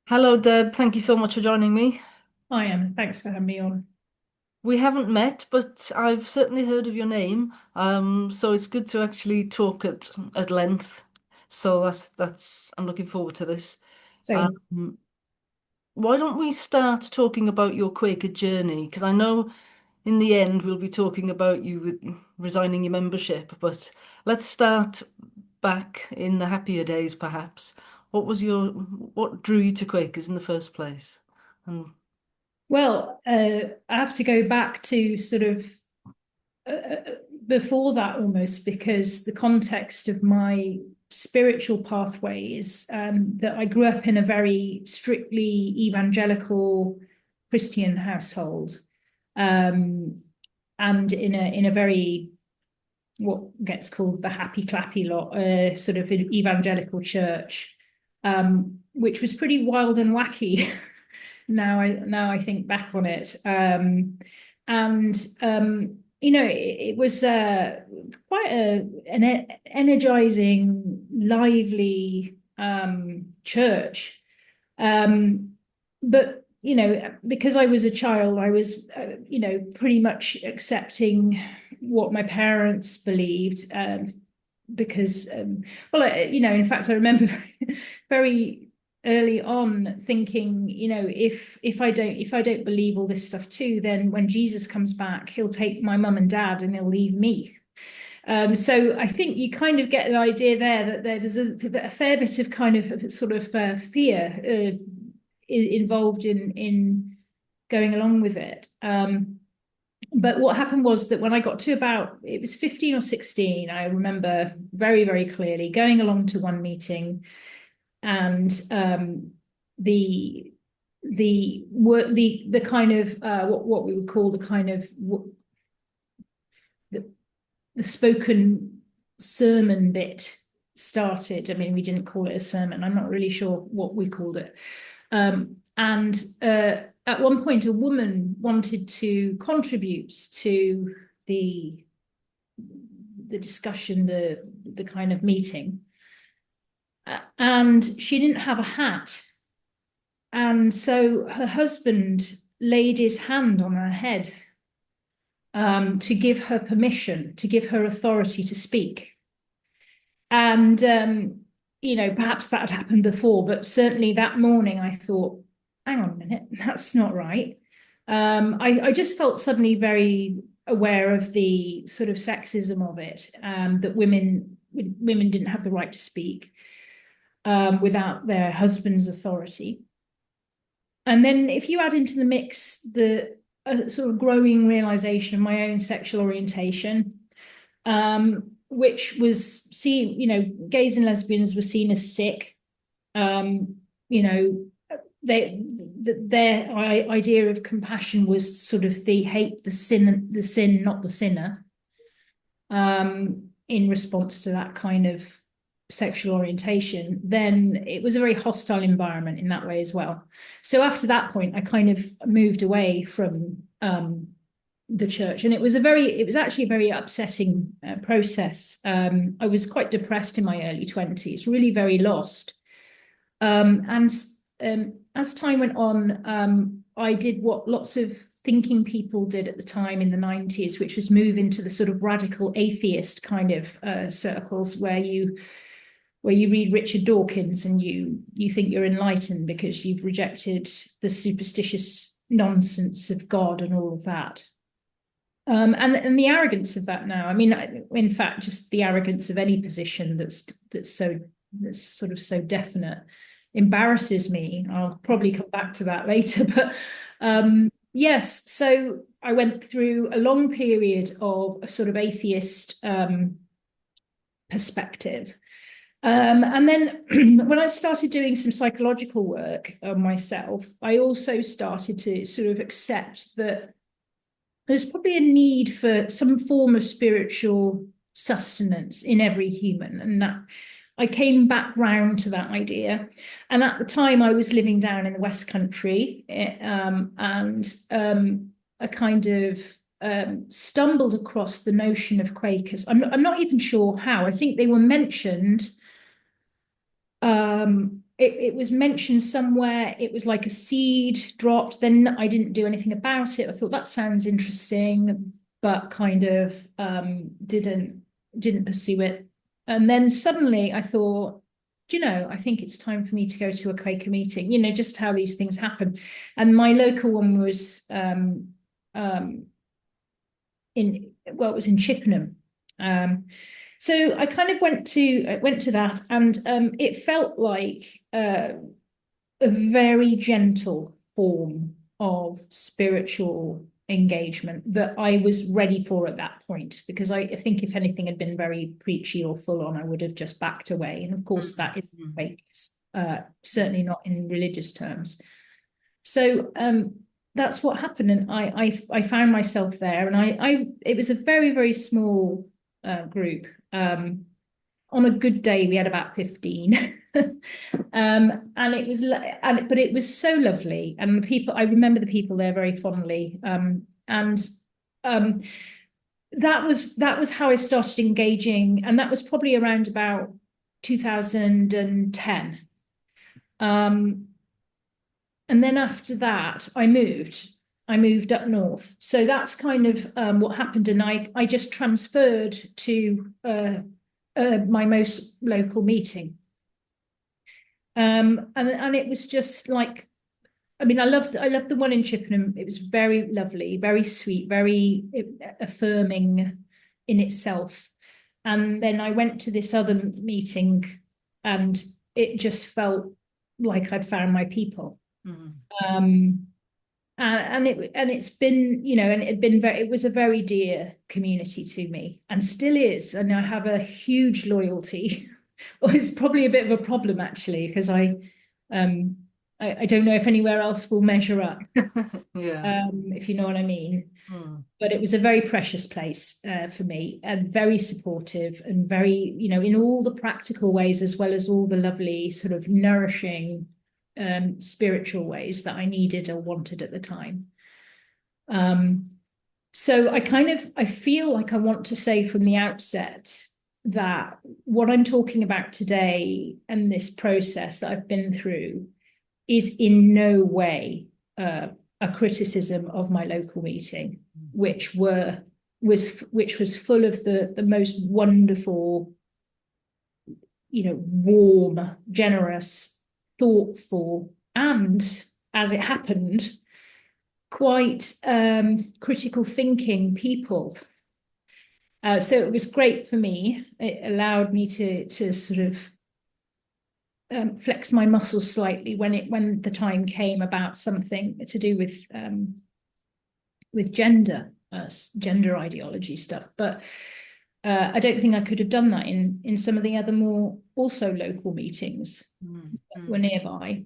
Hello, Deb. Thank you so much for joining me. I am. Thanks for having me on. We haven't met, but I've certainly heard of your name. So it's good to actually talk at length. So that's I'm looking forward to this. Same. Um, why don't we start talking about your Quaker journey? Because I know in the end we'll be talking about you resigning your membership, but let's start back in the happier days, perhaps. What drew you to Quakers in the first place? And Well, I have to go back to sort of before that almost because the context of my spiritual pathway is that I grew up in a very strictly evangelical Christian household, um, and in a very what gets called the happy clappy lot, sort of evangelical church, which was pretty wild and wacky. Now I think back on it, and it was quite an energizing, lively church. But because I was a child, I was pretty much accepting what my parents believed, because well, in fact, I remember very early on thinking, if I don't believe all this stuff too, then when Jesus comes back, he'll take my mum and dad and he'll leave me. So I think you kind of get an idea there that there's a fair bit of kind of sort of fear involved in going along with it. But what happened was that when I got to about, it was 15 or 16, I remember very, very clearly going along to one meeting, and the the kind of what we would call the kind of the, the spoken sermon bit started. I mean, we didn't call it a sermon. I'm not really sure what we called it. And at one point, a woman wanted to contribute to the the discussion, the kind of meeting, and she didn't have a hat, and so her husband laid his hand on her head, to give her permission, to give her authority to speak. And perhaps that had happened before, but certainly that morning I thought, hang on a minute, that's not right. I just felt suddenly very aware of the sort of sexism of it, that women didn't have the right to speak, without their husband's authority. And then if you add into the mix the sort of growing realization of my own sexual orientation, which was seen, gays and lesbians were seen as sick. Um, you know, their idea of compassion was sort of the hate the sin, not the sinner. In response to that kind of sexual orientation, then it was a very hostile environment in that way as well. So after that point, I kind of moved away from the church, and it was actually a very upsetting process. I was quite depressed in my early 20s, really very lost. And as time went on, I did what lots of thinking people did at the time in the 90s, which was move into the sort of radical atheist kind of circles where you read Richard Dawkins and you think you're enlightened because you've rejected the superstitious nonsense of God and all of that. And the arrogance of that now. I mean, in fact, just the arrogance of any position that's sort of so definite embarrasses me. I'll probably come back to that later, but yes. So I went through a long period of a sort of atheist perspective. And then when I started doing some psychological work on myself, I also started to sort of accept that there's probably a need for some form of spiritual sustenance in every human. And that I came back round to that idea. And at the time, I was living down in the West Country, and I kind of stumbled across the notion of Quakers. I'm not even sure how. I think they were mentioned it was mentioned somewhere. It was like a seed dropped. Then I didn't do anything about it. I thought that sounds interesting, but kind of didn't pursue it. And then suddenly I thought, do you know, I think it's time for me to go to a Quaker meeting, you know, just how these things happen. And my local one was it was in Chippenham. So I kind of went to that, and it felt like a very gentle form of spiritual engagement that I was ready for at that point, because I think if anything had been very preachy or full on, I would have just backed away. And of course, that is certainly not in religious terms. So that's what happened, and I found myself there, and I it was a very, very small group. On a good day, we had about 15. And it was, but it was so lovely, and the people, I remember the people there very fondly. And that was how I started engaging, and that was probably around about 2010. And then after that, I moved up north. So that's kind of what happened, and I just transferred to my most local meeting. And it was just like, I mean, I loved the one in Chippenham. It was very lovely, very sweet, very affirming in itself. And then I went to this other meeting, and it just felt like I'd found my people. And it's been, you know, and it was a very dear community to me, and still is. And I have a huge loyalty. Well, it's probably a bit of a problem, actually, because I don't know if anywhere else will measure up. Yeah. If you know what I mean. But it was a very precious place for me, and very supportive, and very, you know, in all the practical ways, as well as all the lovely sort of nourishing spiritual ways that I needed or wanted at the time. So I feel like I want to say from the outset that what I'm talking about today, and this process that I've been through, is in no way a criticism of my local meeting, which was full of the most wonderful, you know, warm, generous, thoughtful, and, as it happened, quite critical thinking people. So it was great for me. It allowed me to sort of flex my muscles slightly when the time came about something to do with gender ideology stuff. But I don't think I could have done that in some of the other more also local meetings that were nearby.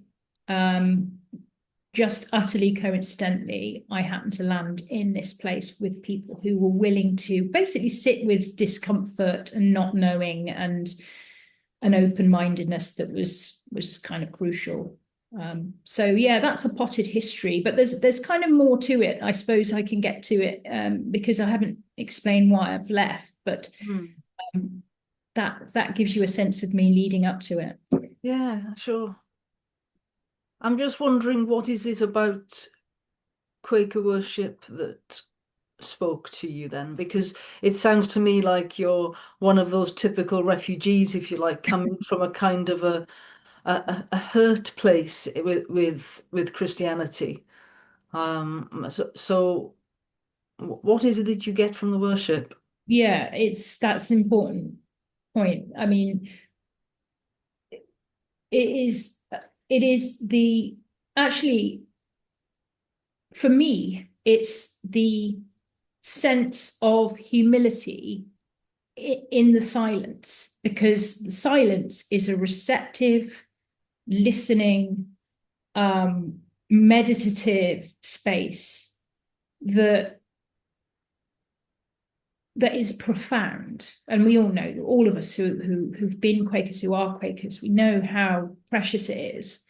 Just utterly coincidentally, I happened to land in this place with people who were willing to basically sit with discomfort and not knowing, and an open-mindedness that was kind of crucial. So yeah, that's a potted history, but there's kind of more to it. I suppose I can get to it because I haven't explained why I've left, but that gives you a sense of me leading up to it. Yeah, sure. I'm just wondering, what is it about Quaker worship that spoke to you then? Because it sounds to me like you're one of those typical refugees, if you like, coming from a kind of a hurt place with Christianity. So what is it that you get from the worship? Yeah, that's an important point. I mean, it is the actually, for me, it's the sense of humility in the silence, because the silence is a receptive, listening, meditative space that is profound. And we all know, all of us who've been Quakers, who are Quakers, we know how precious it is.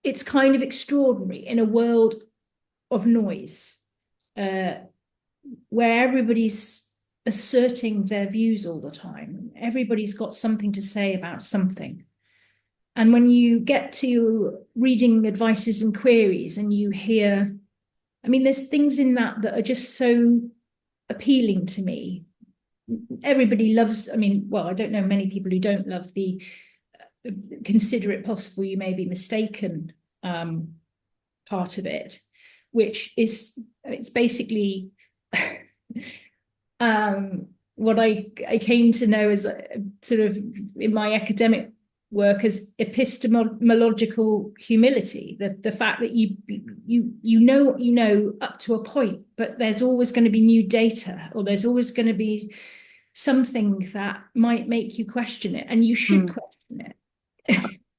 It's kind of extraordinary in a world of noise, where everybody's asserting their views all the time. Everybody's got something to say about something. And when you get to reading advices and queries and you hear, I mean, there's things in that that are just so appealing to me. Everybody loves, I mean, well, I don't know many people who don't love the consider it possible you may be mistaken part of it, which is, it's basically what I came to know as sort of in my academic work as epistemological humility, the fact that you know what you know up to a point, but there's always going to be new data, or there's always going to be something that might make you question it, and you should Mm. question it.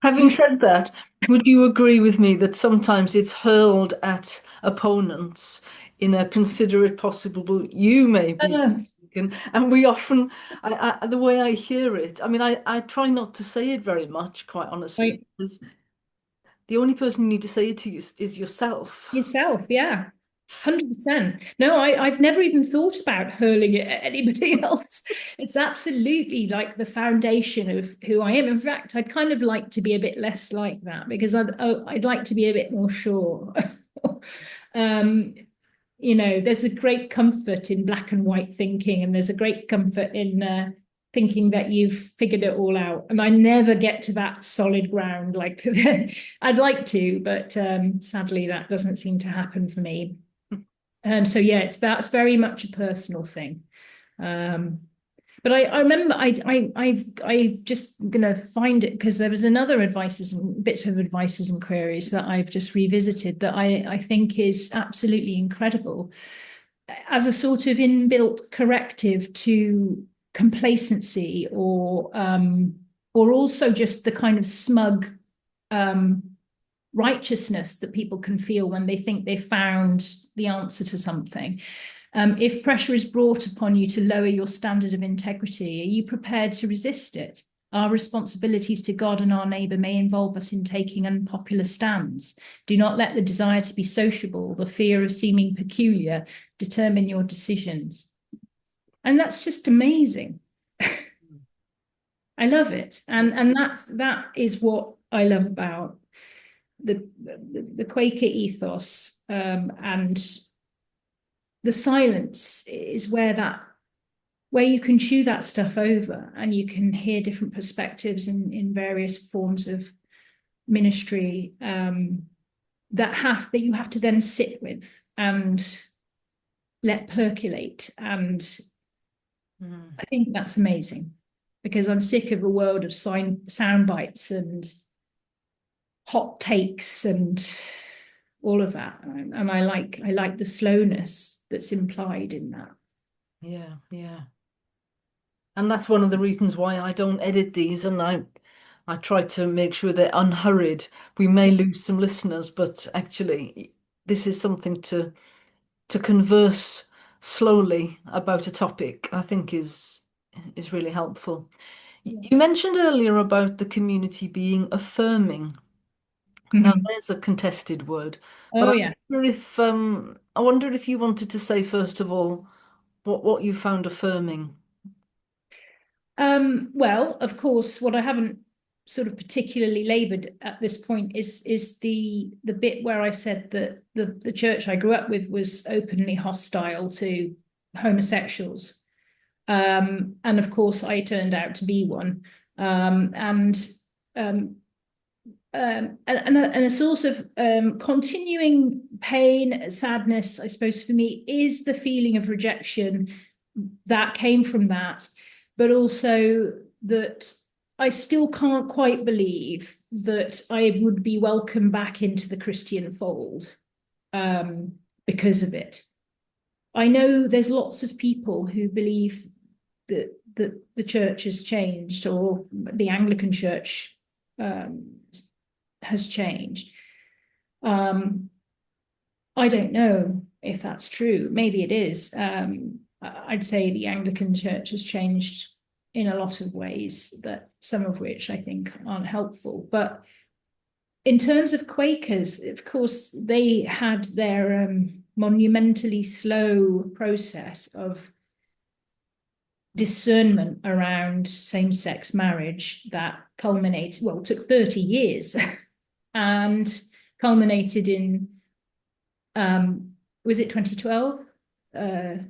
Having You should, said that, would you agree with me that sometimes it's hurled at opponents in a consider it possible you may be uh, mistaken? And we often, the way I hear it, I mean, I try not to say it very much, quite honestly, right, because the only person you need to say it to is yourself. yourself, yeah. 100%. No, I've never even thought about hurling it at anybody else. It's absolutely like the foundation of who I am. In fact, I'd kind of like to be a bit less like that, because I'd like to be a bit more sure. um, there's a great comfort in black and white thinking, and there's a great comfort in thinking that you've figured it all out. And I never get to that solid ground like I'd like to, but sadly, that doesn't seem to happen for me. So yeah, it's very much a personal thing. Um, but I remember I just gonna find it, because there was another advices and bits of advices and queries that I've just revisited that I think is absolutely incredible as a sort of inbuilt corrective to complacency, or also just the kind of smug um, righteousness that people can feel when they think they've found the answer to something. If pressure is brought upon you to lower your standard of integrity, are you prepared to resist it? Our responsibilities to God and our neighbour may involve us in taking unpopular stands. Do not let the desire to be sociable, the fear of seeming peculiar, determine your decisions. And that's just amazing. I love it. And that is what I love about the Quaker ethos, and the silence is where you can chew that stuff over, and you can hear different perspectives in various forms of ministry, that you have to then sit with and let percolate. And I think that's amazing, because I'm sick of a world of sound bites and hot takes and all of that. And I like the slowness that's implied in that. Yeah, yeah. And that's one of the reasons why I don't edit these, and I try to make sure they're unhurried. We may lose some listeners, but actually this is something to converse slowly about a topic, I think is really helpful. Yeah. You mentioned earlier about the community being affirming. Now Mm-hmm. there's a contested word, but Oh yeah. I wonder if you wanted to say first of all what you found affirming. Well, of course, what I haven't sort of particularly laboured at this point is the bit where I said that the church I grew up with was openly hostile to homosexuals. And of course, I turned out to be one. And a source of continuing pain, sadness, I suppose, for me, is the feeling of rejection that came from that, but also that I still can't quite believe that I would be welcomed back into the Christian fold because of it. I know there's lots of people who believe that the church has changed, or the Anglican church has changed. Um, I don't know if that's true. Maybe it is. I'd say the Anglican Church has changed in a lot of ways, that some of which I think aren't helpful. But in terms of Quakers, of course, they had their monumentally slow process of discernment around same-sex marriage that culminated, well, took 30 years and culminated in, was it 2012?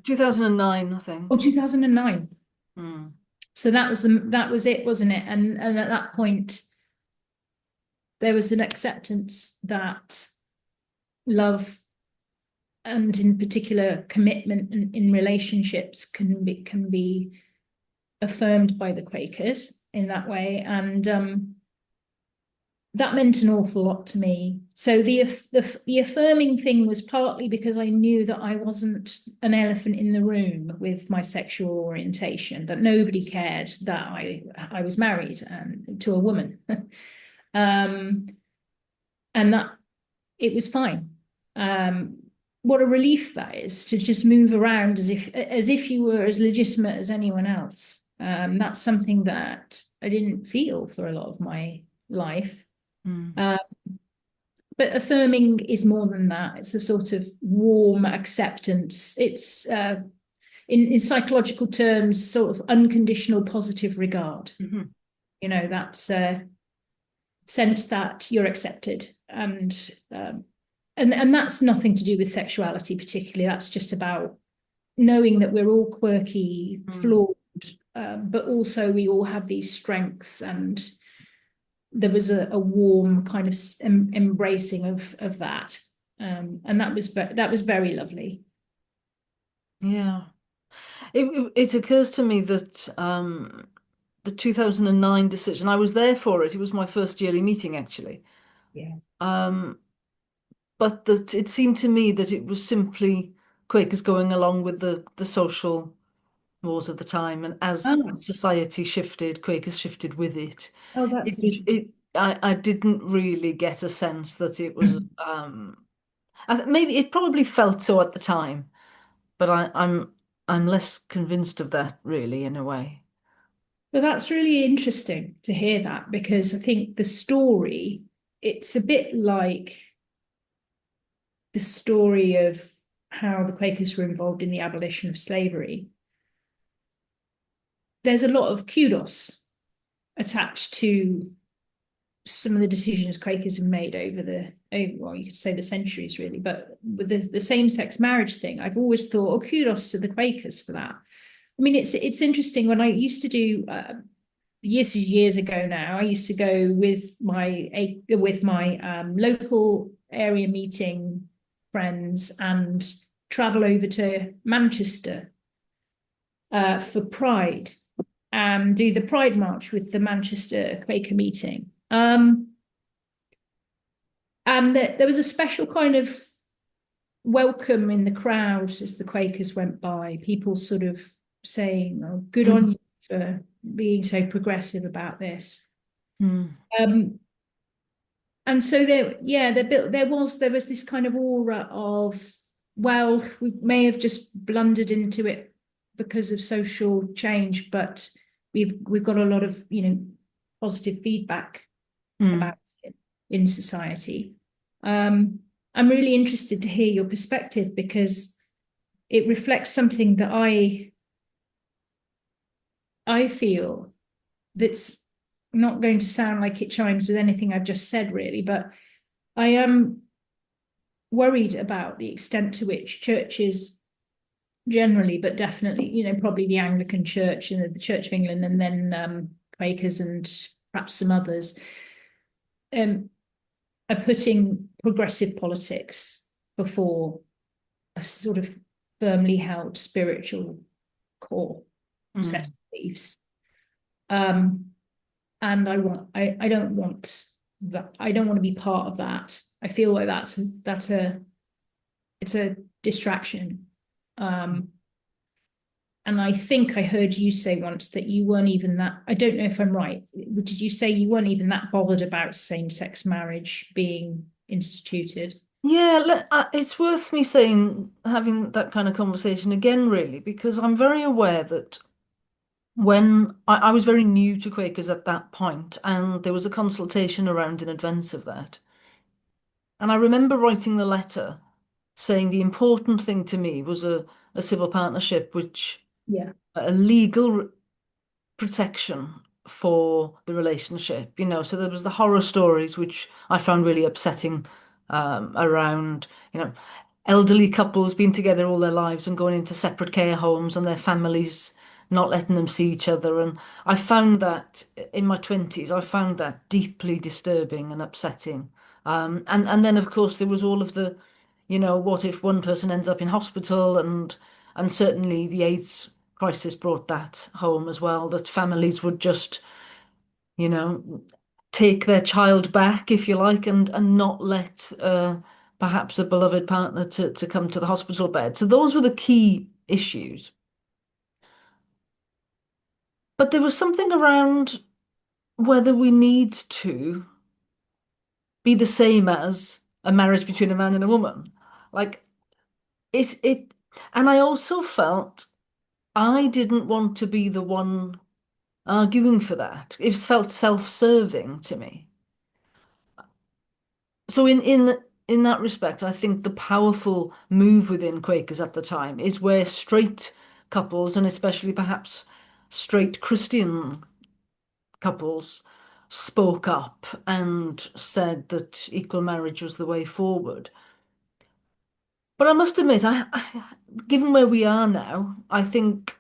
2009, I Or think. 2009. Mm. So that was it, wasn't it? And at that point, there was an acceptance that love, and in particular commitment in relationships, can be affirmed by the Quakers in that way. And that meant an awful lot to me. So the affirming thing was partly because I knew that I wasn't an elephant in the room with my sexual orientation, that nobody cared that I was married to a woman, um, and that it was fine. What a relief that is, to just move around as if you were as legitimate as anyone else. That's something that I didn't feel for a lot of my life. Mm. Uh, but affirming is more than that. It's a sort of warm acceptance. It's in psychological terms, sort of unconditional positive regard. Mhm. That's a sense that you're accepted, and that's nothing to do with sexuality particularly. That's just about knowing that we're all quirky, Mm. flawed, but also we all have these strengths. And there was a warm kind of embracing of that, and that was very lovely. Yeah. It occurs to me that the 2009 decision, I was there for it. It was my first yearly meeting, actually. Yeah. Um, but that it seemed to me that it was simply Quakers going along with the social wars of the time, and as Oh, society shifted, Quakers shifted with it. oh, It, that's it interesting. I didn't really get a sense that it was maybe it probably felt so at the time, but I'm less convinced of that really in a way. But that's really interesting to hear that, because I think the story, it's a bit like the story of how the Quakers were involved in the abolition of slavery. There's a lot of kudos attached to some of the decisions Quakers have made well, you could say the centuries really, but with the same-sex marriage thing, I've always thought, oh, kudos to the Quakers for that. I mean, it's interesting. When I used to do years ago now, I used to go with my local area meeting friends and travel over to Manchester for Pride and do the Pride March with the Manchester Quaker meeting. And there was a special kind of welcome in the crowd as the Quakers went by, people sort of saying, oh, good on Mm. you for being so progressive about this. Mm. Um, and so there was this kind of aura of, well, we may have just blundered into it because of social change, but we've got a lot of positive feedback Mm. about it in society. Um, I'm really interested to hear your perspective, because it reflects something that I feel that's not going to sound like it chimes with anything I've just said, really, but I am worried about the extent to which churches generally, but definitely, probably the Anglican Church and the Church of England, and then Quakers and perhaps some others, um, are putting progressive politics before a sort of firmly held spiritual core set Mm. of beliefs. Um, and I don't want that. I don't want to be part of that. I feel like it's a distraction. Um, and I think I heard you say once that you weren't even that. I don't know if I'm right. Did you say you weren't even that bothered about same-sex marriage being instituted? Yeah, it's worth me saying, having that kind of conversation again, really, because I'm very aware that when I was very new to Quakers at that point, and there was a consultation around in advance of that. And I remember writing the letter saying the important thing to me was a civil partnership, which Yeah. a legal protection for the relationship, So there was the horror stories, which I found really upsetting, around, you know, elderly couples being together all their lives and going into separate care homes and their families not letting them see each other. And I found that in my 20s, I found that deeply disturbing and upsetting. And then of course there was all of the, what if one person ends up in hospital, and certainly the AIDS crisis brought that home as well, that families would just, you know, take their child back, if you like, and not let perhaps a beloved partner to come to the hospital bed. So those were the key issues. But there was something around whether we need to be the same as a marriage between a man and a woman. Like, it, and I also felt I didn't want to be the one arguing for that. It felt self-serving to me. So in that respect, I think the powerful move within Quakers at the time is where straight couples, and especially perhaps straight Christian couples, spoke up and said that equal marriage was the way forward. But I must admit, given where we are now, I think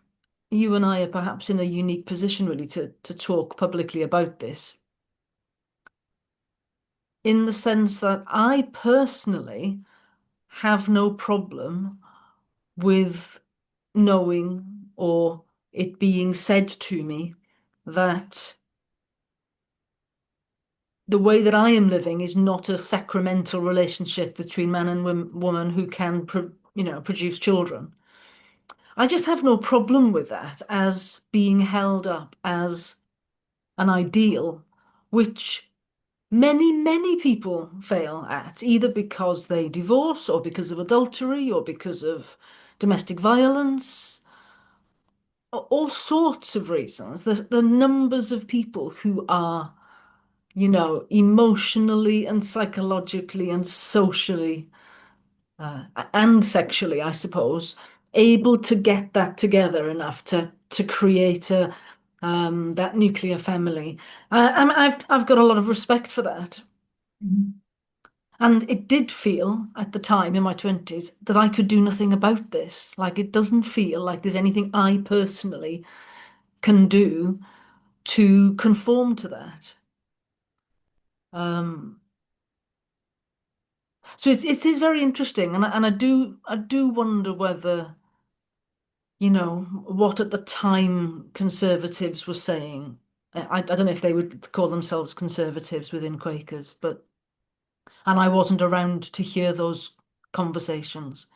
you and I are perhaps in a unique position really to talk publicly about this, in the sense that I personally have no problem with knowing, or it being said to me, that the way that I am living is not a sacramental relationship between man and woman who can, produce children. I just have no problem with that as being held up as an ideal, which many, many people fail at, either because they divorce or because of adultery or because of domestic violence, all sorts of reasons. The numbers of people who are, emotionally and psychologically and socially, and sexually, I suppose, able to get that together enough to create that nuclear family. I've got a lot of respect for that. Mhm. And it did feel at the time in my 20s that I could do nothing about this. Like, it doesn't feel like there's anything I personally can do to conform to that. Um, so it's very interesting, and I do wonder whether, what at the time conservatives were saying. I don't know if they would call themselves conservatives within Quakers, and I wasn't around to hear those conversations.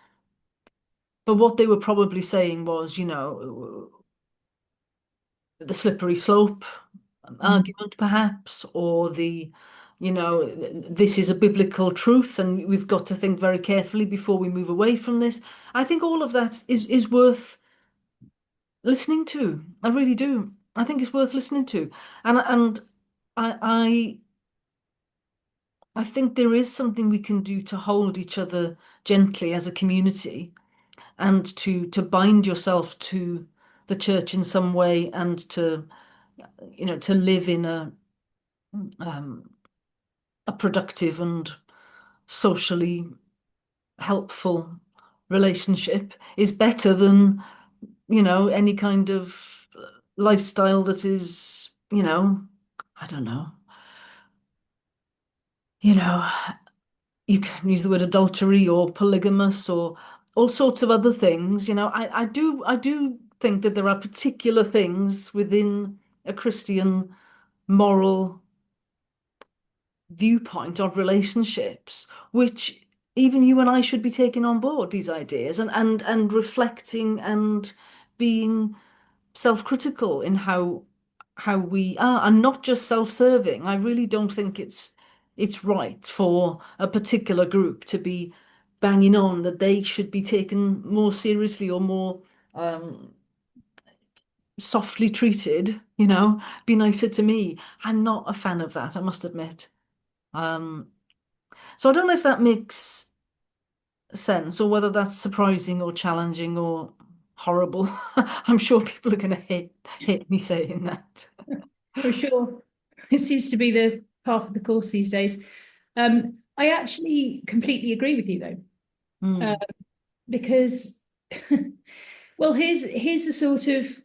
But what they were probably saying was, the slippery slope Mhm. argument, perhaps, or this is a biblical truth and we've got to think very carefully before we move away from this. I think all of that is worth listening to. I really do. I think it's worth listening to. And I I think there is something we can do to hold each other gently as a community, and to bind yourself to the church in some way, and to live in um, a productive and socially helpful relationship is better than, any kind of lifestyle that is, I don't know, you know, you can use the word adultery or polygamous or all sorts of other things. I do think that there are particular things within a Christian moral viewpoint of relationships, which even you and I should be taking on board these ideas, and reflecting and being self-critical in how we are, and not just self-serving. I really don't think it's right for a particular group to be banging on that they should be taken more seriously or more um, softly treated, be nicer to me. I'm not a fan of that, I must admit. Um, so I don't know if that makes sense, or whether that's surprising or challenging or. horrible. I'm sure people are going to hate me saying that. For sure. It seems to be the path of the course these days. I actually completely agree with you though, Mm. because well, here's a sort of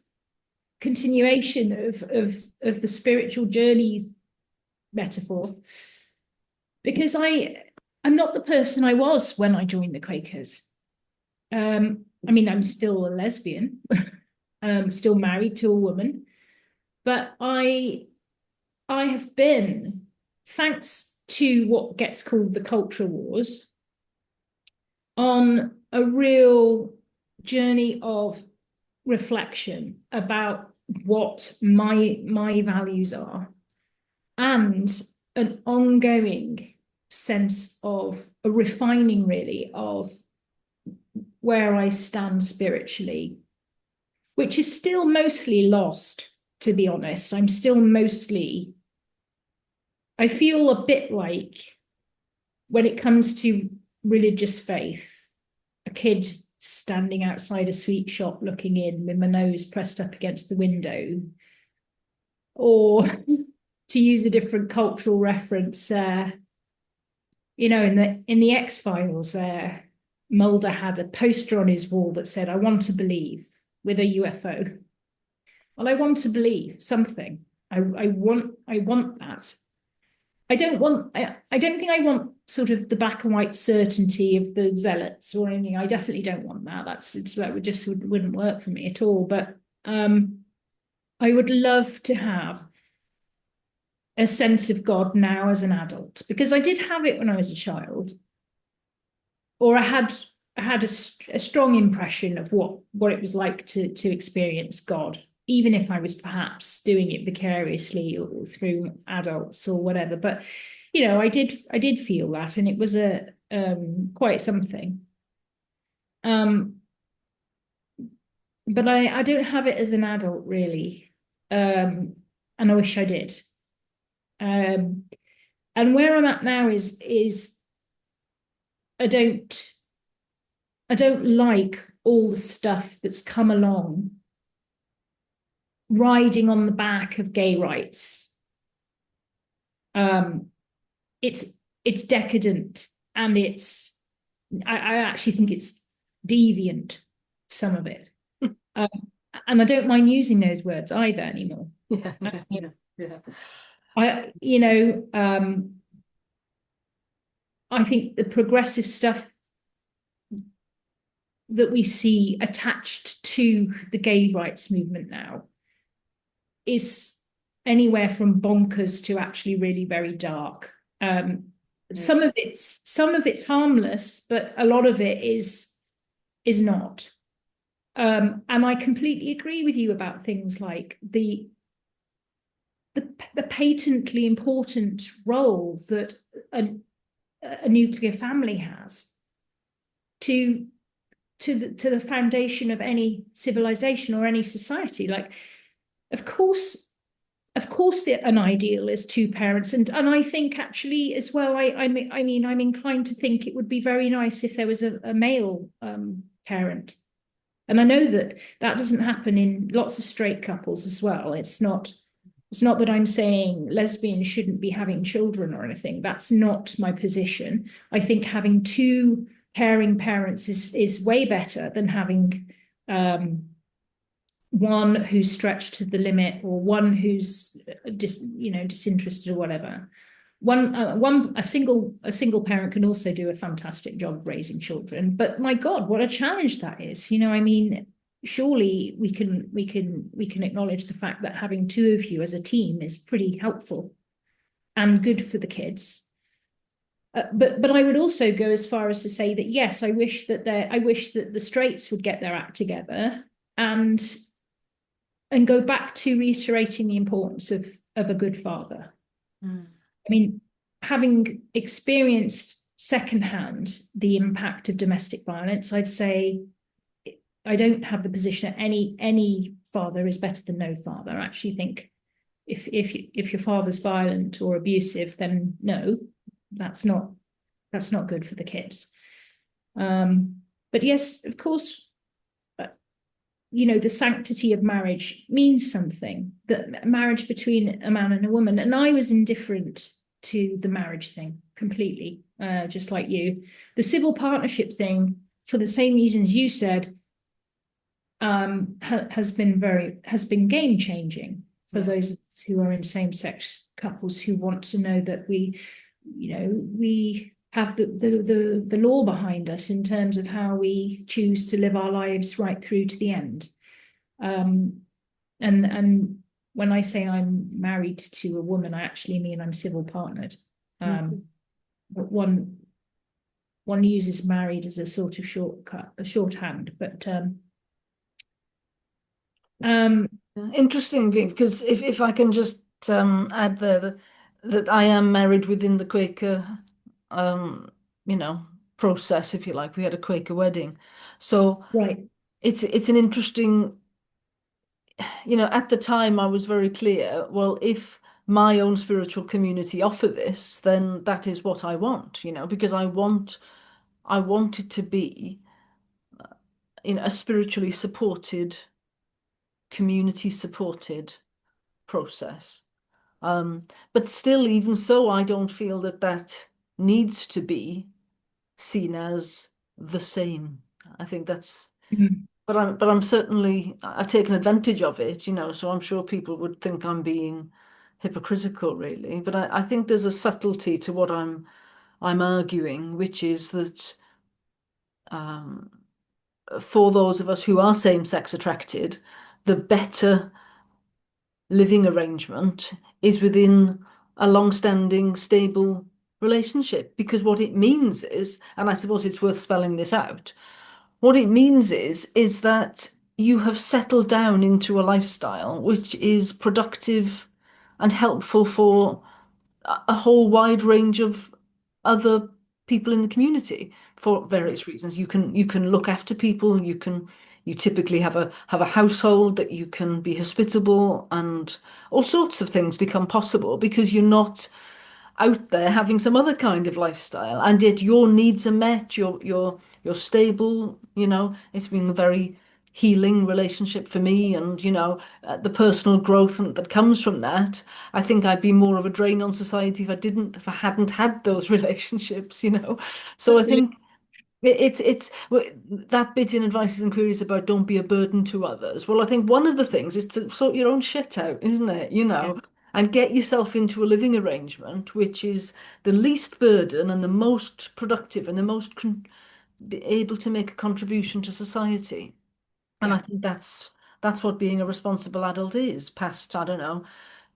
continuation of the spiritual journey metaphor, because I'm not the person I was when I joined the Quakers. I mean, I'm still a lesbian, still married to a woman, but I have been, thanks to what gets called the culture wars, on a real journey of reflection about what my values are, and an ongoing sense of a refining, really, of where I stand spiritually, which is still mostly lost, to be honest. I'm still mostly, I feel a bit like, when it comes to religious faith, a kid standing outside a sweet shop looking in with my nose pressed up against the window. Or to use a different cultural reference, in the X-Files, Mulder had a poster on his wall that said, "I want to believe," with a UFO. Well, I want to believe something. I want that. I don't think I want sort of the black and white certainty of the zealots or anything. I definitely don't want that. That wouldn't work for me at all. But I would love to have a sense of God now as an adult, because I did have it when I was a child, or I had a strong impression of what it was like to experience God, even if I was perhaps doing it vicariously or through adults or whatever. But I did feel that, and it was a quite something. Um, but I don't have it as an adult really, and I wish I did. Um, and where I'm at now is I don't I don't like all the stuff that's come along riding on the back of gay rights. Um, it's it's decadent, and I actually think it's deviant, some of it. Um, and I don't mind using those words either anymore. Yeah, yeah, yeah, yeah. I you know I think the progressive stuff that we see attached to the gay rights movement now is anywhere from bonkers to actually really very dark. Some of it's harmless, but a lot of it is not. And I completely agree with you about things like the patently important role that a nuclear family has to the foundation of any civilization or any society. Like, of course, an ideal is two parents, and I think actually as well, I mean I'm inclined to think it would be very nice if there was a male parent. And I know that doesn't happen in lots of straight couples as well. It's not that I'm saying lesbians shouldn't be having children or anything. That's not my position. I think having two caring parents is way better than having one who's stretched to the limit, or one who's disinterested or whatever. A single parent can also do a fantastic job raising children. But my God, what a challenge that is. I mean, surely we can acknowledge the fact that having two of you as a team is pretty helpful and good for the kids. But I would also go as far as to say that yes, I wish that the straights would get their act together and go back to reiterating the importance of a good father. Mm. I mean, having experienced secondhand the impact of domestic violence, I'd say I don't have the position that any father is better than no father. I actually think if your father's violent or abusive, then no, that's not good for the kids. But yes, of course, the sanctity of marriage means something, that marriage between a man and a woman. And I was indifferent to the marriage thing completely, just like you. The civil partnership thing, for the same reasons you said, has been game changing for Yeah. those of us who are in same sex couples who want to know that we have the law behind us in terms of how we choose to live our lives right through to the end. Um, and when I say I'm married to a woman, I actually mean I'm civil partnered. Okay. But one uses married as a sort of shortcut, a shorthand. But um, Interesting, because if I can just add there that I am married within the Quaker, um, you know, process, if you like. We had a Quaker wedding, so right. it's an interesting, at the time I was very clear. Well, if my own spiritual community offer this, then that is what I want, because I want it to be, a spiritually supported, community supported process. But still, even so, I don't feel that that needs to be seen as the same. I think that's, Mm. but I'm certainly, I've taken advantage of it, so I'm sure people would think I'm being hypocritical, really. But I think there's a subtlety to what I'm arguing, which is that um, for those of us who are same-sex attracted, the better living arrangement is within a long-standing, stable relationship. Because what it means is, and I suppose it's worth spelling this out, what it means is that you have settled down into a lifestyle which is productive and helpful for a whole wide range of other people in the community for various reasons. You can look after people, you typically have a household that you can be hospitable, and all sorts of things become possible because you're not out there having some other kind of lifestyle, and yet your needs are met, you're stable, it's been a very healing relationship for me, and the personal growth that comes from that. I think I'd be more of a drain on society if I hadn't had those relationships. So I Absolutely. think that bit in advices and queries about don't be a burden to others. Well, I think one of the things is to sort your own shit out, isn't it? Yeah. And get yourself into a living arrangement which is the least burden and the most productive and the most be able to make a contribution to society. And I Yeah. think that's what being a responsible adult is, past, I don't know,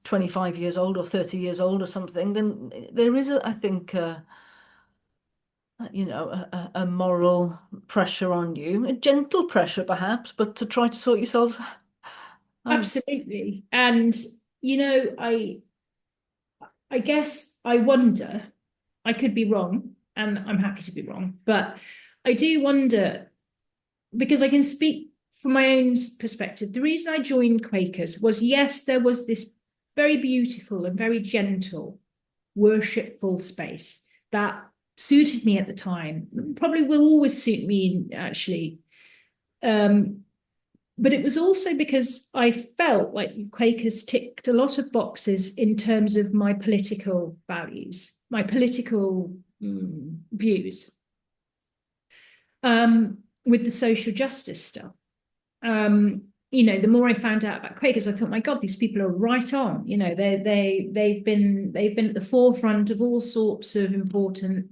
25 years old or 30 years old or something. Then there is, I think, a moral pressure on you, a gentle pressure perhaps, but to try to sort yourselves out. Absolutely. And I guess I wonder, I could be wrong, and I'm happy to be wrong, but I do wonder, because I can speak from my own perspective. The reason I joined Quakers was, yes, there was this very beautiful and very gentle, worshipful space that suited me at the time, probably will always suit me, actually. Um, but it was also because I felt like Quakers ticked a lot of boxes in terms of my political values, my political views, with the social justice stuff. The more I found out about Quakers, I thought, my God, these people are right on. They've been at the forefront of all sorts of important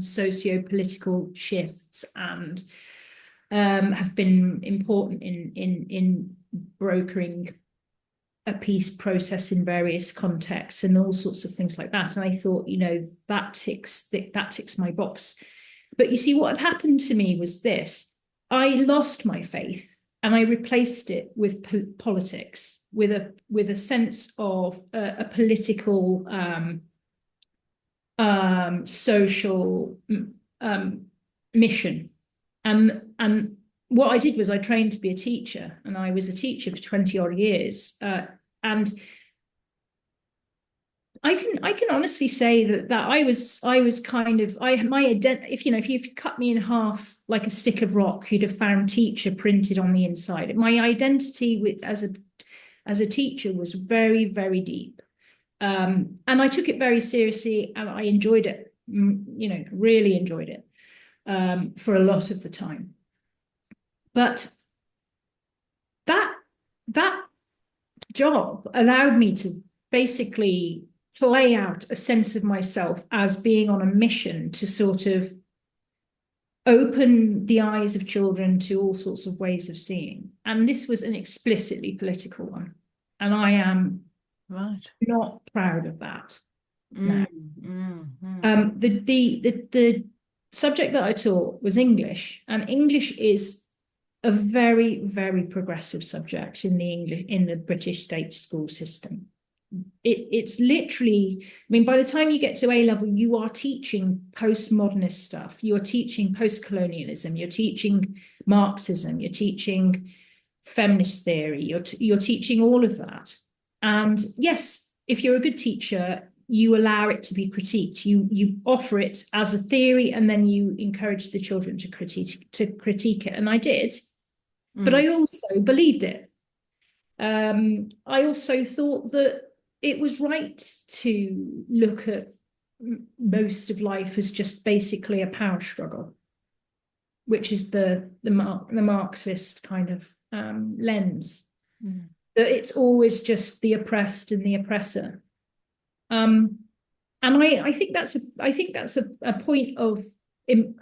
socio-political shifts, and have been important in brokering a peace process in various contexts and all sorts of things like that. And I thought, that ticks my box. But you see, what had happened to me was this: I lost my faith and I replaced it with politics, with a sense of a political, social mission. And what I did was I trained to be a teacher, and I was a teacher for 20 odd years. And I can honestly say that I was kind of I my identity, if you've cut me in half like a stick of rock, you'd have found teacher printed on the inside. My identity with as a teacher was very, very deep. And I took it very seriously, and I enjoyed it, really enjoyed it, for a lot of the time. But that that job allowed me to basically play out a sense of myself as being on a mission to sort of open the eyes of children to all sorts of ways of seeing. And this was an explicitly political one. And I am Right. not proud of that now. Mm, mm, mm. The subject that I taught was English, and English is a very, very progressive subject in the British state school system. It's literally, I mean, by the time you get to A level, you are teaching postmodernist stuff. You're teaching post-colonialism. You're teaching Marxism. You're teaching feminist theory. You're teaching all of that. And yes, if you're a good teacher, you allow it to be critiqued. You offer it as a theory, and then you encourage the children to critique it. And I did, but Mm. I also believed it. I also thought that it was right to look at most of life as just basically a power struggle, which is the Marxist kind of lens. Mm. That it's always just the oppressed and the oppressor. And I think that's a point of,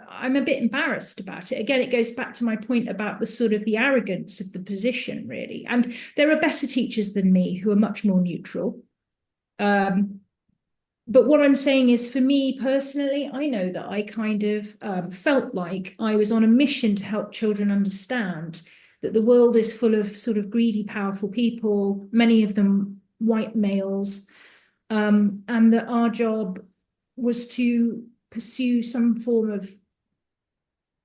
I'm a bit embarrassed about it. Again, it goes back to my point about the sort of the arrogance of the position, really. And there are better teachers than me who are much more neutral. But what I'm saying is, for me personally, I know that I kind of felt like I was on a mission to help children understand that the world is full of sort of greedy, powerful people, many of them white males, and that our job was to pursue some form of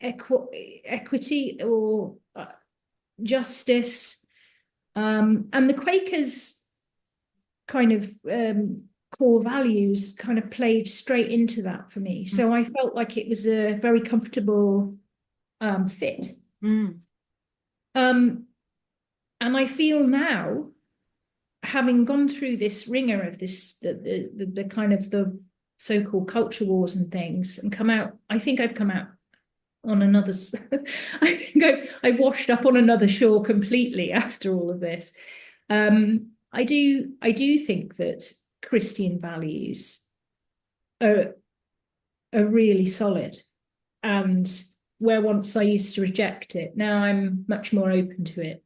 equity or justice. And the Quakers kind of core values kind of played straight into that for me. So I felt like it was a very comfortable fit. Mm. And I feel now, having gone through this ringer of this, the kind of the so-called culture wars and things, and come out, I think I've come out on another, I think I've washed up on another shore completely after all of this. I do think that Christian values are really solid, and where once I used to reject it, now I'm much more open to it.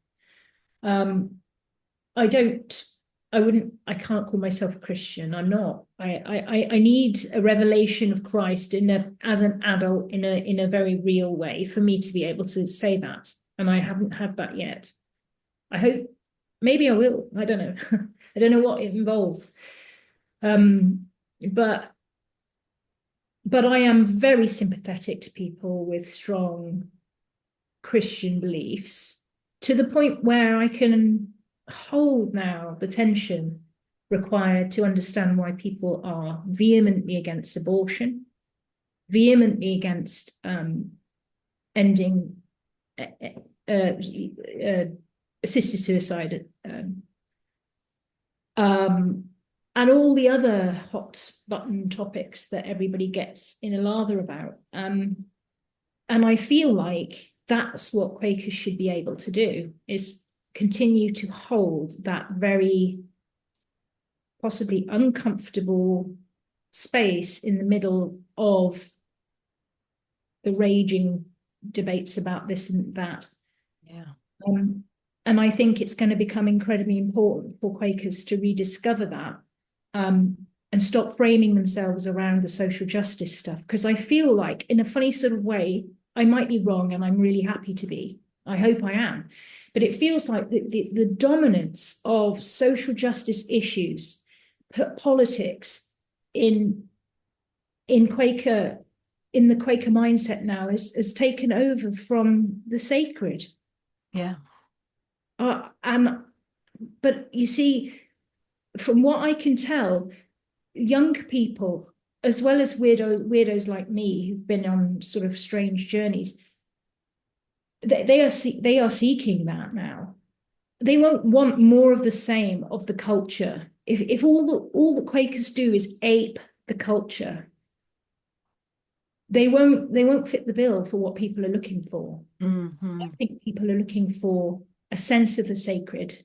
I don't, I can't call myself a Christian. I'm not. I need a revelation of Christ as an adult in a very real way for me to be able to say that. And I haven't had that yet. I hope, maybe I will. I don't know. I don't know what it involves. But I am very sympathetic to people with strong Christian beliefs, to the point where I can hold now the tension required to understand why people are vehemently against abortion, vehemently against ending assisted suicide, and all the other hot button topics that everybody gets in a lather about. And I feel like that's what Quakers should be able to do, is continue to hold that very possibly uncomfortable space in the middle of the raging debates about this and that. Yeah. And I think it's going to become incredibly important for Quakers to rediscover that, and stop framing themselves around the social justice stuff. Because I feel like, in a funny sort of way, I might be wrong, and I'm really happy to be. I hope I am. But it feels like the dominance of social justice issues, politics in Quaker, in the Quaker mindset now, has taken over from the sacred. Yeah. But you see, from what I can tell, young people, as well as weirdos like me who've been on sort of strange journeys, they are seeking that now. They won't want more of the same of the culture. If all the Quakers do is ape the culture, they won't fit the bill for what people are looking for. I Hmm. think people are looking for a sense of the sacred,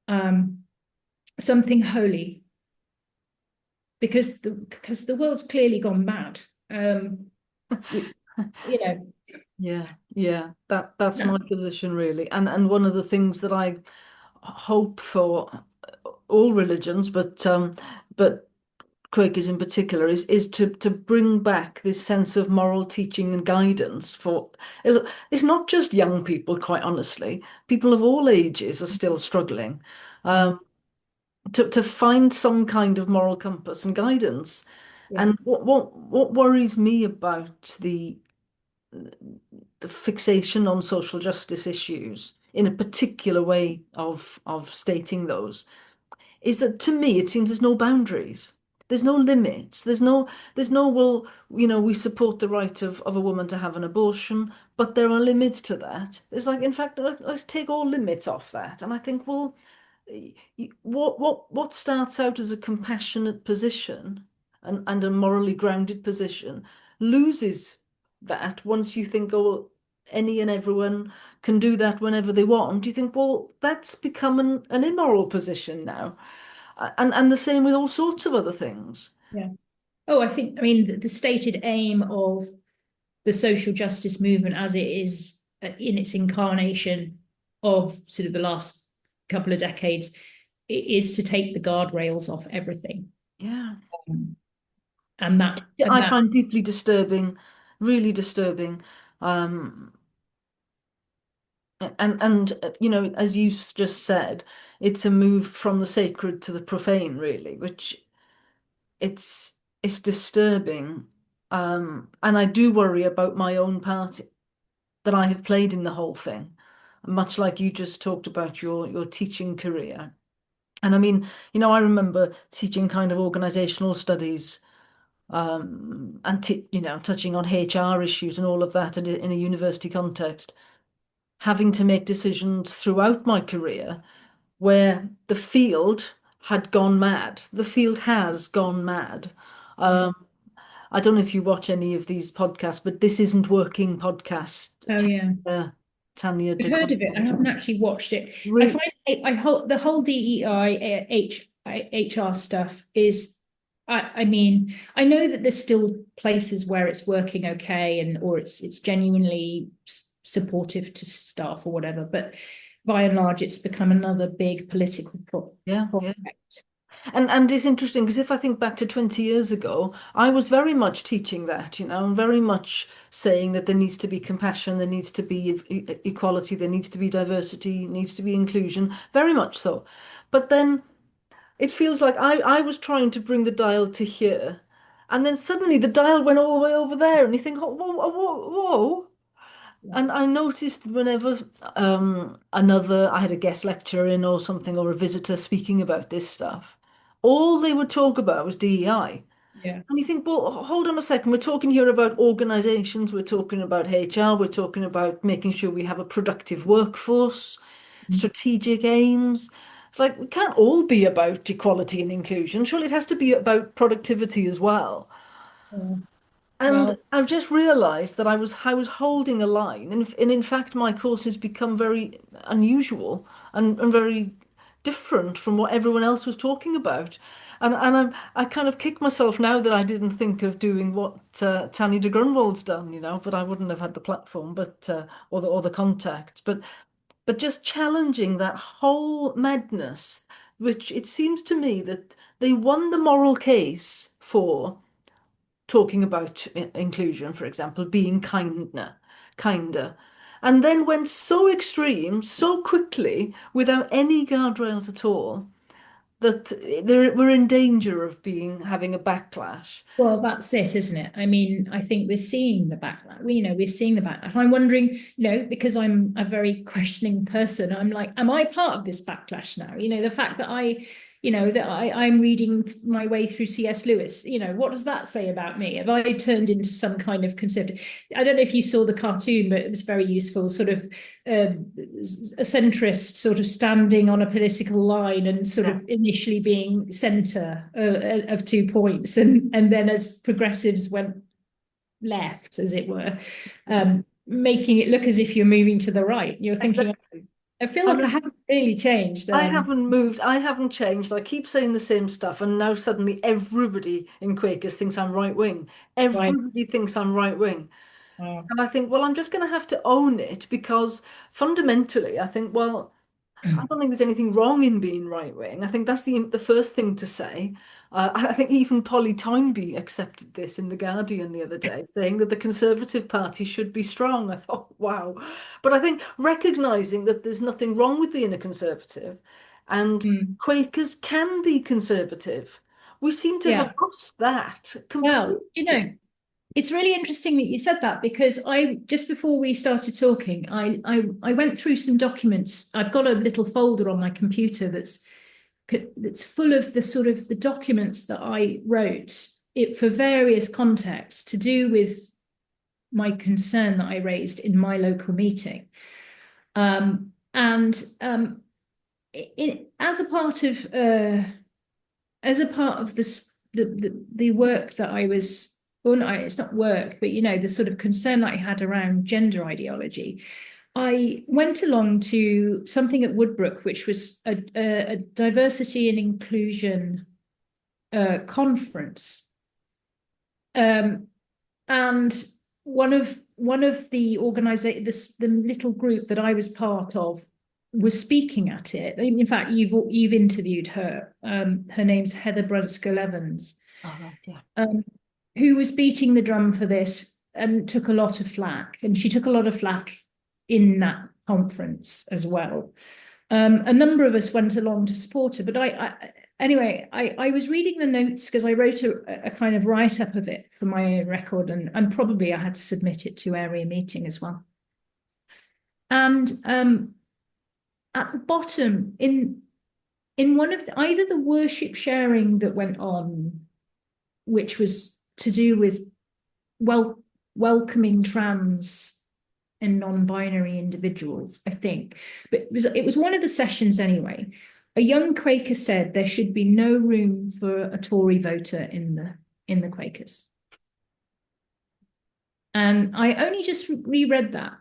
um, something holy, because the world's clearly gone mad. You, you know, Yeah, yeah, that's no, my position really. And one of the things that I hope for all religions, but Quakers in particular, is to bring back this sense of moral teaching and guidance for it's not just young people, quite honestly. People of all ages are still struggling to find some kind of moral compass and guidance. yeah, And what worries me about the fixation on social justice issues in a particular way of stating those is that to me it seems there's no boundaries. There's no limits. There's no, well, we support the right of a woman to have an abortion, but there are limits to that. It's like, in fact, let's take all limits off that. And I think, well, what starts out as a compassionate position and a morally grounded position loses that once you think, oh, any and everyone can do that whenever they want. You think, well, that's become an immoral position now. And the same with all sorts of other things. yeah. Oh, I mean, the stated aim of the social justice movement as it is in its incarnation of sort of the last couple of decades is to take the guardrails off everything. Yeah. Um, and that, and I that, find deeply disturbing, really disturbing. Um, and as you just said, it's a move from the sacred to the profane, really, which it's it's disturbing. And I do worry about my own part that I have played in the whole thing, much like you just talked about your teaching career. And I mean, I remember teaching kind of organizational studies, and touching on HR issues and all of that in a university context, having to make decisions throughout my career where the field had gone mad. The field has gone mad. yeah. Um, I don't know if you watch any of these podcasts, but This Isn't Working podcast. Oh yeah. Tanya I've de heard of it. I Grunwald. haven't actually watched it. I Re find I hope the whole DEI HR stuff is. I mean, I know that there's still places where it's working okay and or it's genuinely supportive to staff or whatever, but by and large, it's become another big political yeah, yeah. project. And it's interesting because if I think back to 20 years ago, I was very much teaching that, and very much saying that there needs to be compassion, there needs to be equality, there needs to be diversity, needs to be inclusion, very much so. But then it feels like I was trying to bring the dial to here, and then suddenly the dial went all the way over there, and you think, oh, whoa, whoa, whoa, whoa. Yeah. And I noticed whenever I had a guest lecturer in or something, or a visitor speaking about this stuff, all they would talk about was DEI. Yeah. And you think, well, hold on a second, we're talking here about organizations, we're talking about HR, we're talking about making sure we have a productive workforce, strategic aims. It's like we can't all be about equality and inclusion. Surely it has to be about productivity as well. Yeah. And Well, I've just realized that I was holding a line, and in fact my course has become very unusual and very different from what everyone else was talking about. And I kind of kick myself now that I didn't think of doing what Tanya de Grunwald's done, but I wouldn't have had the platform, or the contacts, but just challenging that whole madness, which it seems to me that they won the moral case for talking about inclusion, for example, being kinder, and then went so extreme so quickly without any guardrails at all that we're in danger of having a backlash. well, that's it, isn't it? I mean, I think we're seeing the backlash. We're seeing the backlash. I'm wondering, because I'm a very questioning person, I'm like, am I part of this backlash now? The fact that that I'm reading my way through C.S. Lewis. What does that say about me? Have I turned into some kind of conservative? I don't know if you saw the cartoon, but it was very useful, sort of a centrist sort of standing on a political line and sort Yeah. of initially being center of 2 points. And then as progressives went left, as it were, making it look as if you're moving to the right. You're thinking, Exactly. I feel like I And haven't really changed. I haven't moved. I haven't changed. I keep saying the same stuff, and now suddenly everybody in Quakers thinks I'm right wing. Right. Everybody thinks I'm right wing. And I think, well, I'm just going to have to own it because fundamentally, I think, well, I don't think there's anything wrong in being right wing. I think that's the first thing to say. I think even Polly Toynbee accepted this in The Guardian the other day, saying that the Conservative Party should be strong. I thought, wow. But I think recognizing that there's nothing wrong with being a conservative and Mm. Quakers can be conservative. We seem to have Yeah. lost that Well, completely. it's really interesting that you said that, because I just before we started talking, I went through some documents. I've got a little folder on my computer that's full of the sort of the documents that I wrote it for various contexts to do with my concern that I raised in my local meeting. And as a part of this the work that I was, well, no, it's not work, but the sort of concern that I had around gender ideology, I went along to something at Woodbrook, which was a diversity and inclusion conference, and one of the organization, the little group that I was part of, was speaking at it. In fact, you've interviewed her. Her name's Heather Brunskill Evans, All right, yeah. um, who was beating the drum for this and took a lot of flack. And she took a lot of flack in that conference as well. A number of us went along to support her, but I was reading the notes because I wrote a kind of write-up of it for my own record, and probably I had to submit it to area meeting as well. And at the bottom, in one of either the worship sharing that went on, which was to do with welcoming trans and non-binary individuals, I think. But it was one of the sessions anyway. A young Quaker said there should be no room for a Tory voter in the Quakers. And I only just reread that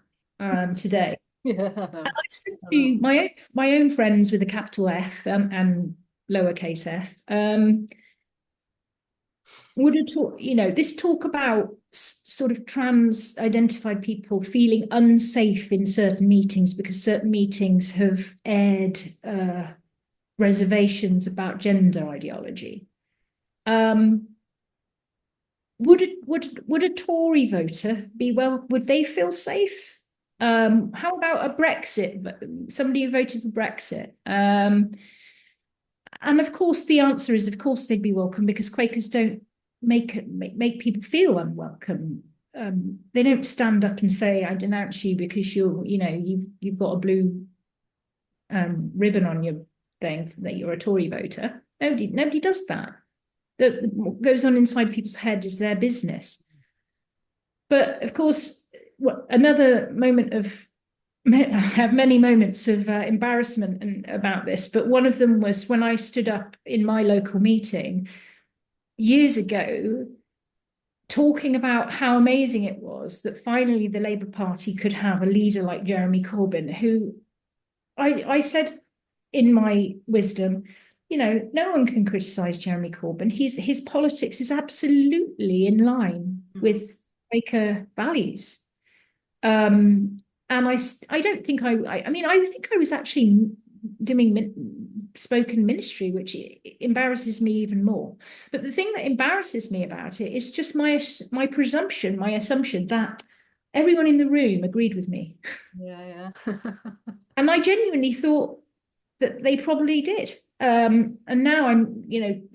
today. Yeah, And I said I know. to my own friends with a capital F and lowercase f, would it talk, this talk about sort of trans identified people feeling unsafe in certain meetings because certain meetings have aired reservations about gender ideology. Would a Tory voter be would they feel safe? How about a Brexit, somebody who voted for Brexit? And of course, the answer is, of course, they'd be welcome, because Quakers don't make people feel unwelcome. They don't stand up and say, "I denounce you because you've got a blue ribbon on your thing that you're a Tory voter." Nobody does that. What goes on inside people's head is their business. But of course, another moment of I have many moments of embarrassment about this, but one of them was when I stood up in my local meeting years ago, talking about how amazing it was that finally the Labour Party could have a leader like Jeremy Corbyn, who I said in my wisdom, no one can criticise Jeremy Corbyn. His politics is absolutely in line with Quaker values. And I don't think I mean, I think I was actually doing spoken ministry, which embarrasses me even more. But the thing that embarrasses me about it is just my presumption, my assumption that everyone in the room agreed with me. Yeah, yeah. And I genuinely thought that they probably did. And now I'm,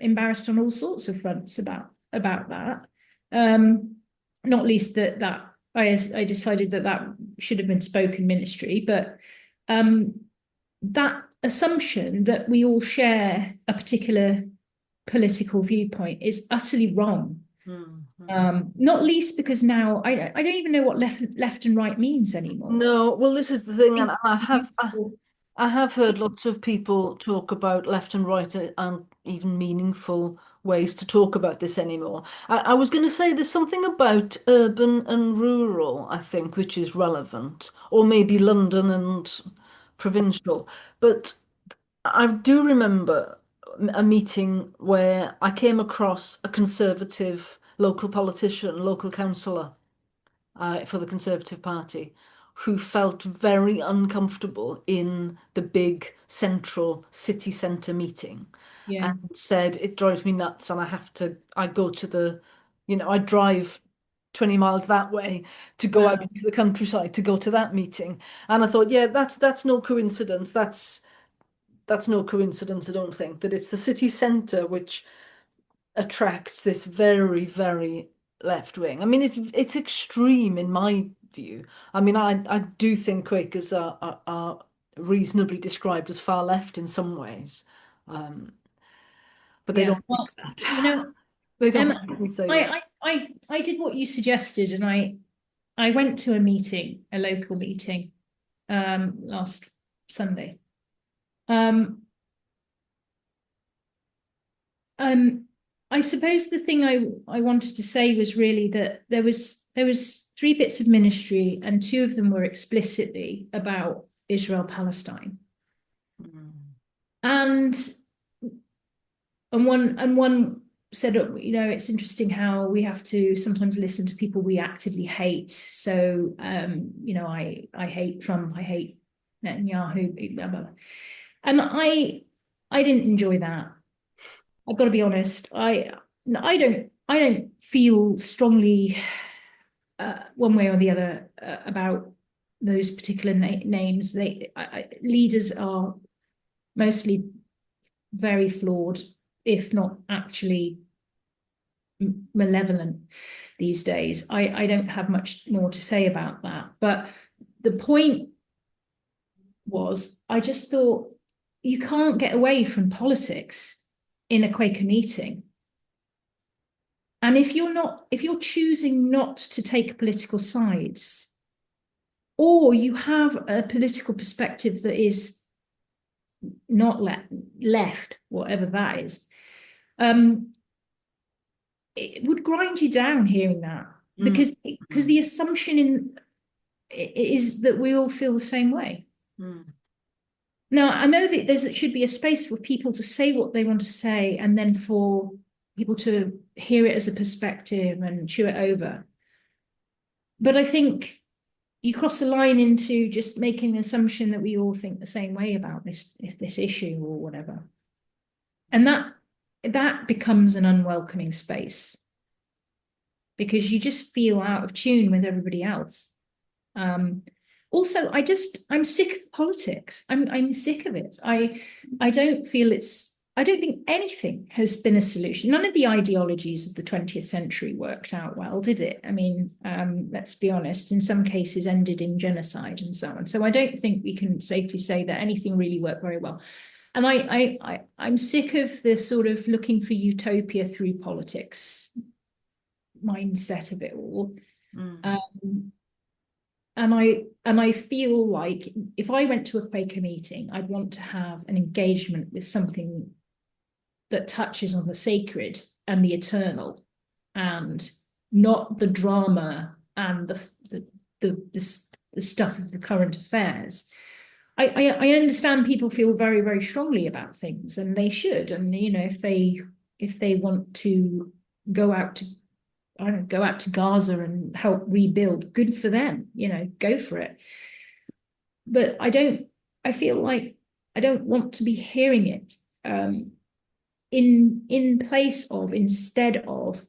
embarrassed on all sorts of fronts about that. Not least that I decided that should have been spoken ministry, but that assumption that we all share a particular political viewpoint is utterly wrong. Mm. Not least because now I don't even know what left and right means anymore. No, well, this is the thing, and Useful. I have heard lots of people talk about left and right and even meaningful ways to talk about this anymore. I was going to say there's something about urban and rural, I think, which is relevant, or maybe London and provincial. But I do remember a meeting where I came across a Conservative local politician, local councillor for the Conservative Party, who felt very uncomfortable in the big central city centre meeting and Yeah. said, it drives me nuts and I go to I drive 20 miles that way to go out Wow. into the countryside to go to that meeting. And I thought, yeah, that's no coincidence. That's no coincidence, I don't think, that it's the city centre which attracts this very, very left wing. I mean, it's extreme in my view. I mean, I do think Quakers are reasonably described as far left in some ways, um, but they Yeah. don't like Well, you that. know, They don't Emma, like me say that. I did what you suggested, and I went to a meeting, a local meeting, last Sunday. Um, um, I suppose the thing I wanted to say was really that there was three bits of ministry, and two of them were explicitly about Israel Palestine, Mm. and one said, it's interesting how we have to sometimes listen to people we actively hate. So, I hate Trump, I hate Netanyahu, blah, blah, blah. And I didn't enjoy that. I've got to be honest. I don't feel strongly one way or the other about those particular names. Leaders are mostly very flawed, if not actually malevolent these days. I don't have much more to say about that. But the point was, I just thought you can't get away from politics in a Quaker meeting. And if you're choosing not to take political sides, or you have a political perspective that is not left, whatever that is, it would grind you down hearing that, Mm. because the assumption is that we all feel the same way. Mm. Now, I know that there should be a space for people to say what they want to say, and then for people to hear it as a perspective and chew it over. But I think you cross the line into just making the assumption that we all think the same way about this issue or whatever, and that becomes an unwelcoming space, because you just feel out of tune with everybody else. Also, I'm sick of politics. I'm sick of it. I don't feel I don't think anything has been a solution. None of the ideologies of the 20th century worked out well, did it? I mean, let's be honest, in some cases ended in genocide and so on. So I don't think we can safely say that anything really worked very well. And I'm sick of this sort of looking for utopia through politics mindset of it all. Mm. Um, and I feel like if I went to a Quaker meeting, I'd want to have an engagement with something that touches on the sacred and the eternal, and not the drama and the stuff of the current affairs. I understand people feel very, very strongly about things, and they should. And if they want to go out to go out to Gaza and help rebuild, good for them, go for it. But I feel like I don't want to be hearing it in place of, instead of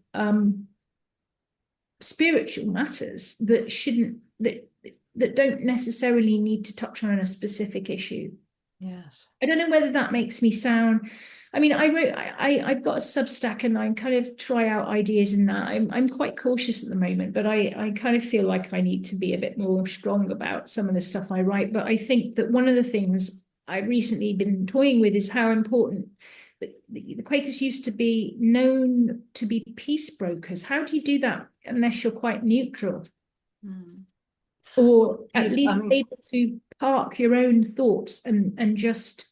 spiritual matters that don't necessarily need to touch on a specific issue. Yes. I don't know whether that makes me sound. I mean, I've got a Substack, and I kind of try out ideas in that. I'm quite cautious at the moment, but I kind of feel like I need to be a bit more strong about some of the stuff I write. But I think that one of the things I've recently been toying with is how important the Quakers used to be known to be peace brokers. How do you do that unless you're quite neutral, Mm. or at Indeed, I least mean, able to park your own thoughts and just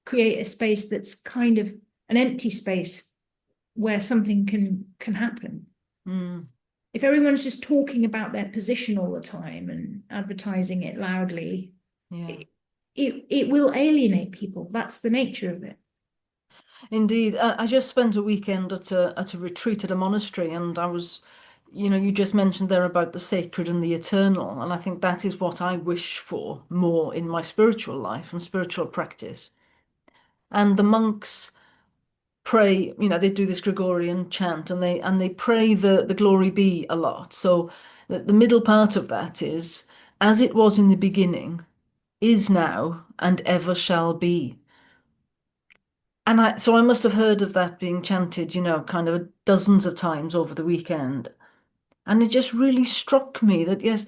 create a space that's kind of an empty space where something can happen? mm, If everyone's just talking about their position all the time and advertising it loudly, yeah. it will alienate people. That's the nature of it. Indeed, I just spent a weekend at a retreat at a monastery, and I was, you just mentioned there about the sacred and the eternal, and I think that is what I wish for more in my spiritual life and spiritual practice. And the monks pray, they do this Gregorian chant, and they pray the glory be a lot. So the middle part of that is, as it was in the beginning, is now, and ever shall be. And so I must have heard of that being chanted, kind of dozens of times over the weekend. And it just really struck me that, yes,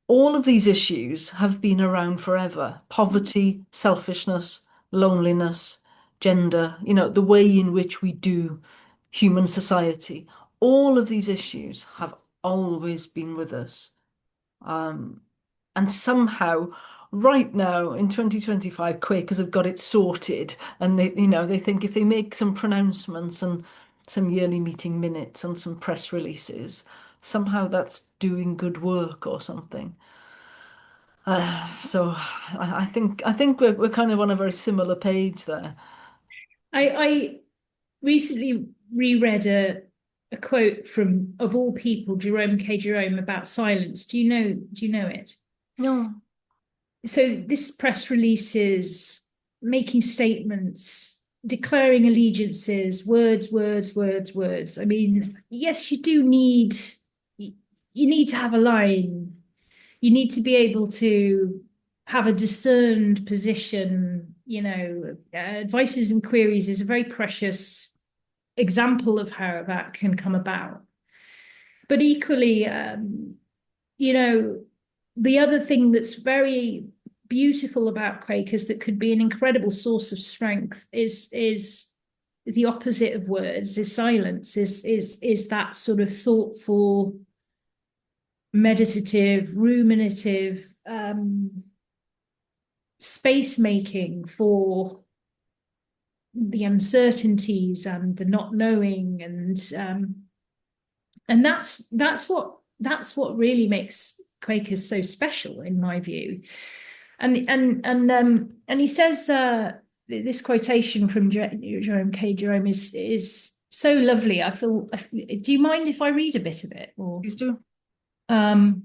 all of these issues have been around forever. Poverty, selfishness, loneliness, gender, the way in which we do human society. All of these issues have always been with us. Um, and somehow, right now in 2025, Quakers have got it sorted. And they think if they make some pronouncements and some yearly meeting minutes and some press releases, somehow that's doing good work or something. So I think we're kind of on a very similar page there. I recently reread a quote from, of all people, Jerome K. Jerome about silence. Do you know it? No. So this press releases, making statements, declaring allegiances, words, words, words, words. I mean, yes, you need to have a line. You need to be able to have a discerned position. Advices and queries is a very precious example of how that can come about. But equally, you know, the other thing that's very beautiful about Quakers that could be an incredible source of strength is the opposite of words, is silence, is that sort of thoughtful, meditative, ruminative space making for the uncertainties and the not knowing, and that's what really makes Quakers so special in my view. And he says, this quotation from Jerome K. Jerome is so lovely. I feel. Do you mind if I read a bit of it? Or Please do. um,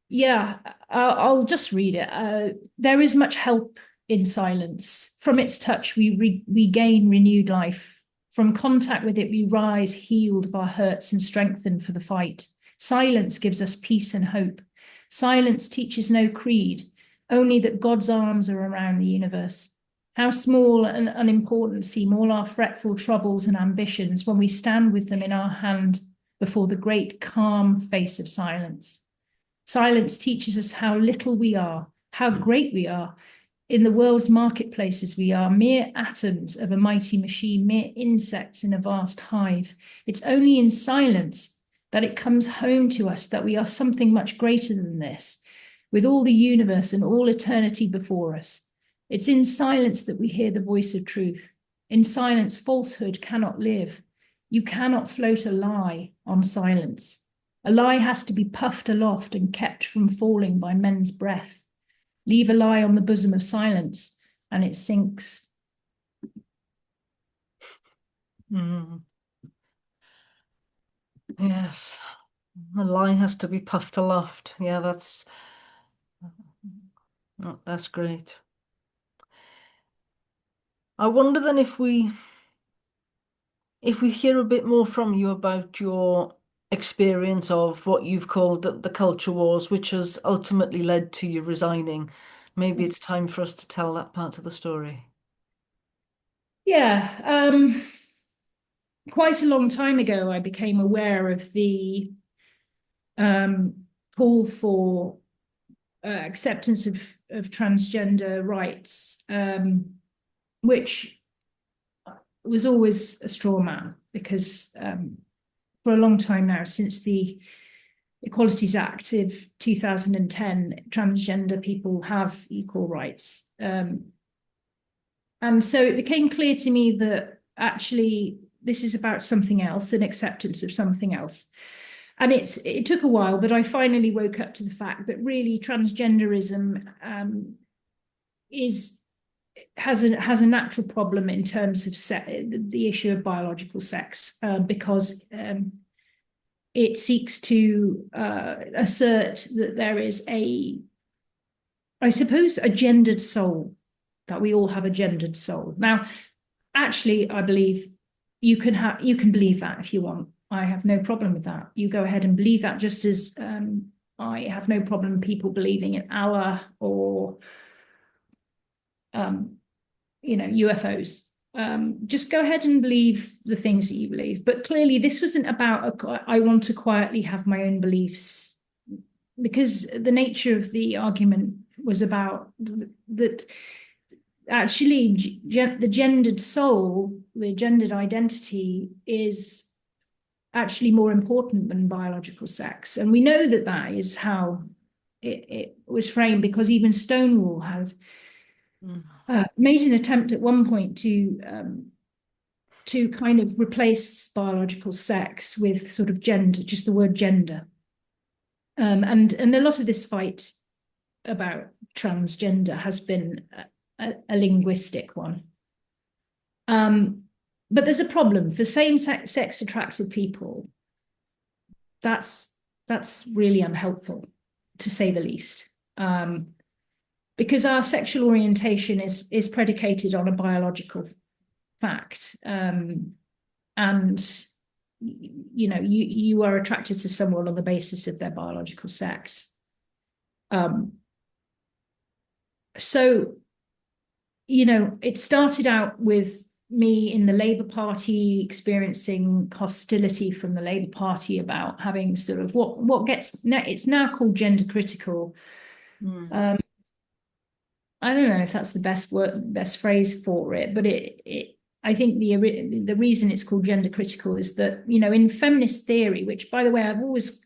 yeah, I'll just read it. There is much help in silence. From its touch, we gain renewed life. From contact with it, we rise healed of our hurts and strengthened for the fight. Silence gives us peace and hope. Silence teaches no creed, only that God's arms are around the universe. How small and unimportant seem all our fretful troubles and ambitions when we stand with them in our hand before the great calm face of silence. Silence teaches us how little we are, how great we are. In the world's marketplaces, we are mere atoms of a mighty machine, mere insects in a vast hive. It's only in silence that it comes home to us that we are something much greater than this, with all the universe and all eternity before us. It's in silence that we hear the voice of truth. In silence, falsehood cannot live. You cannot float a lie on silence. A lie has to be puffed aloft and kept from falling by men's breath. Leave a lie on the bosom of silence, and it sinks. Mm, yes. The line has to be puffed aloft. Yeah, that's great. I wonder then if we hear a bit more from you about your experience of what you've called the culture wars, which has ultimately led to you resigning. Maybe it's time for us to tell that part of the story. Yeah, quite a long time ago, I became aware of the call for acceptance of transgender rights, which was always a straw man, because for a long time now, since the Equalities Act of 2010, transgender people have equal rights. And so it became clear to me that actually this is about something else, an acceptance of something else. And it took a while, but I finally woke up to the fact that really transgenderism has a natural problem in terms of the issue of biological sex, because it seeks to assert that there is I suppose, a gendered soul, that we all have a gendered soul. Now, actually, I believe you can believe that if you want. I have no problem with that. You go ahead and believe that, just as I have no problem people believing in Allah or UFOs. Just go ahead and believe the things that you believe. But clearly, this wasn't about I want to quietly have my own beliefs, because the nature of the argument was about that. Actually, the gendered soul, the gendered identity, is actually more important than biological sex. And we know that that is how it was framed, because even Stonewall had made an attempt at one point to kind of replace biological sex with sort of gender, just the word gender. And a lot of this fight about transgender has been a linguistic one. But there's a problem for same-sex attracted people. That's really unhelpful, to say the least, because our sexual orientation is predicated on a biological fact, and you are attracted to someone on the basis of their biological sex. So, it started out with me in the Labour Party experiencing hostility from the Labour Party about having sort of it's now called gender critical. I don't know if that's the best phrase for it, but I think the reason it's called gender critical is that, in feminist theory, which, by the way, I've always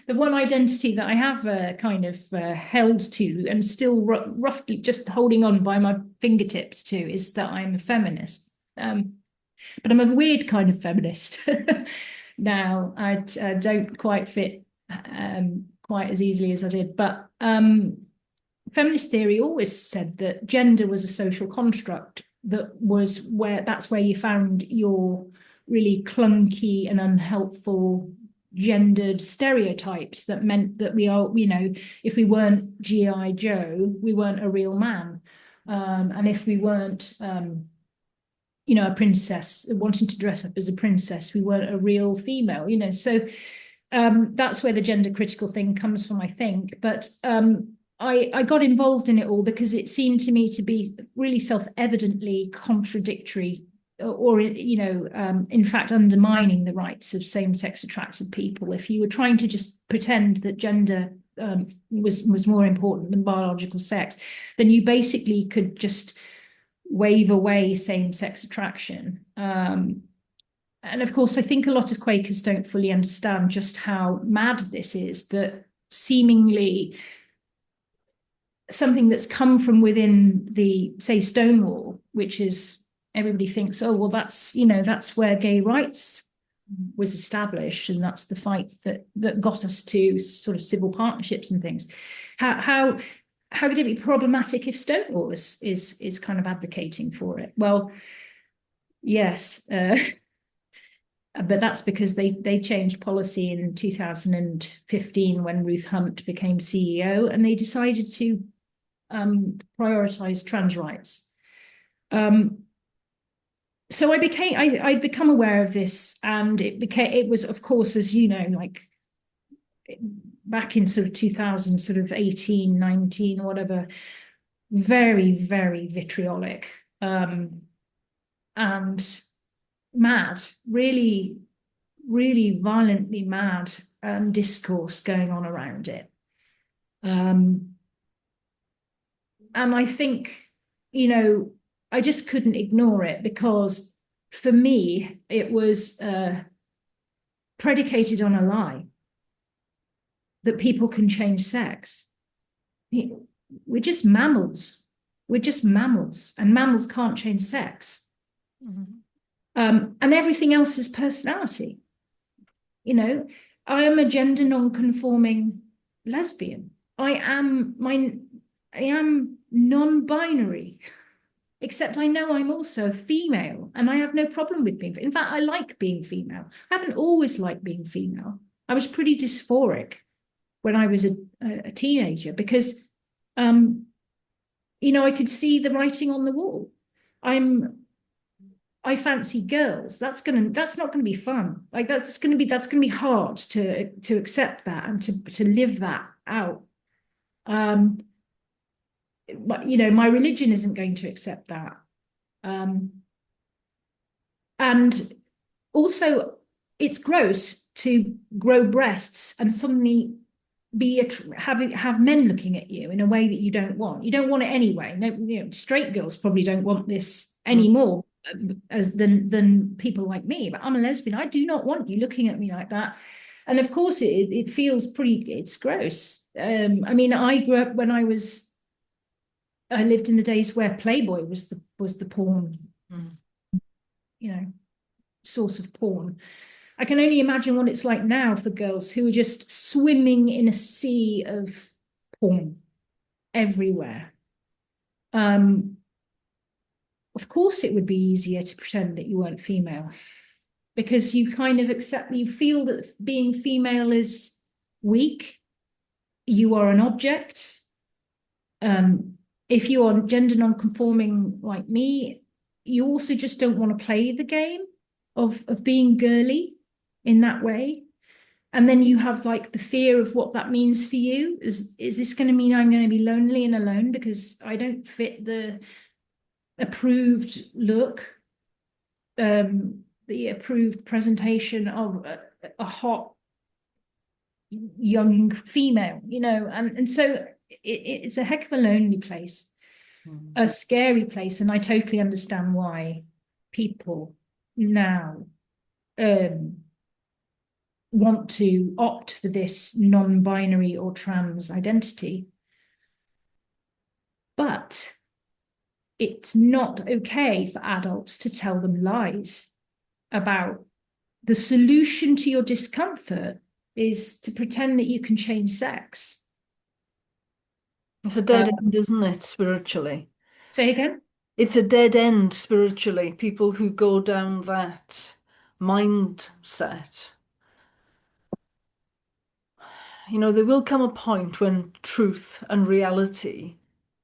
the one identity that I have kind of held to and still roughly just holding on by my fingertips to, is that I'm a feminist. But I'm a weird kind of feminist. Now, I don't quite fit quite as easily as I did. But feminist theory always said that gender was a social construct, that's where you found your really clunky and unhelpful gendered stereotypes that meant that we are, if we weren't G.I. Joe, we weren't a real man. And if we weren't, a princess, wanting to dress up as a princess, we weren't a real female, So that's where the gender critical thing comes from, I think. But I got involved in it all because it seemed to me to be really self-evidently contradictory, or in fact undermining the rights of same-sex attracted people. If you were trying to just pretend that gender was more important than biological sex, then you basically could just wave away same-sex attraction. And of course, I think a lot of Quakers don't fully understand just how mad this is, that seemingly something that's come from within say, Stonewall, which is, everybody thinks, oh, well, that's where gay rights was established, and that's the fight that got us to sort of civil partnerships and things. How could it be problematic if Stonewall is kind of advocating for it? Well, yes, but that's because they changed policy in 2015 when Ruth Hunt became CEO, and they decided to prioritize trans rights. So I'd become aware of this, and it was, of course, as you know, like back in sort of 2000, sort of 18, 19, whatever, very, very vitriolic, and mad, really, really violently mad discourse going on around it. I think, you know, I just couldn't ignore it because for me, it was predicated on a lie that people can change sex. We're just mammals. We're just mammals, and mammals can't change sex. Mhm. And everything else is personality. You know, I am a gender non-conforming lesbian. I am non-binary, except I know I'm also female, and I have no problem with being. In fact, I like being female. I haven't always liked being female. I was pretty dysphoric when I was a teenager because, um, you know, I could see the writing on the wall. I fancy girls. That's not gonna be fun. Like that's gonna be hard to accept that and to live that out. Um, but you know, my religion isn't going to accept that. Um, and also, it's gross to grow breasts and suddenly have men looking at you in a way that you don't want. You don't want it anyway. No, you know, straight girls probably don't want this Mm. anymore as than people like me. But I'm a lesbian. I do not want you looking at me like that. And of course, it feels pretty. It's gross. I mean, I grew up when I lived in the days where Playboy was the porn, Mm. you know, source of porn. I can only imagine what it's like now for girls who are just swimming in a sea of porn everywhere. Um, of course, it would be easier to pretend that you weren't female because you kind of you feel that being female is weak. You are an object. Um, if you are gender non-conforming like me, you also just don't want to play the game of being girly in that way. And then you have like the fear of what that means for you. Is this going to mean I'm going to be lonely and alone because I don't fit the approved look, the approved presentation of a hot young female, you know? And so it's a heck of a lonely place, Mm. a scary place. And I totally understand why people now um, want to opt for this non-binary or trans identity. But it's not okay for adults to tell them lies about the solution to your discomfort is to pretend that you can change sex. It's a dead Uh, end, isn't it, spiritually? Say again? It's a dead end spiritually. People who go down that mindset, there will come a point when truth and reality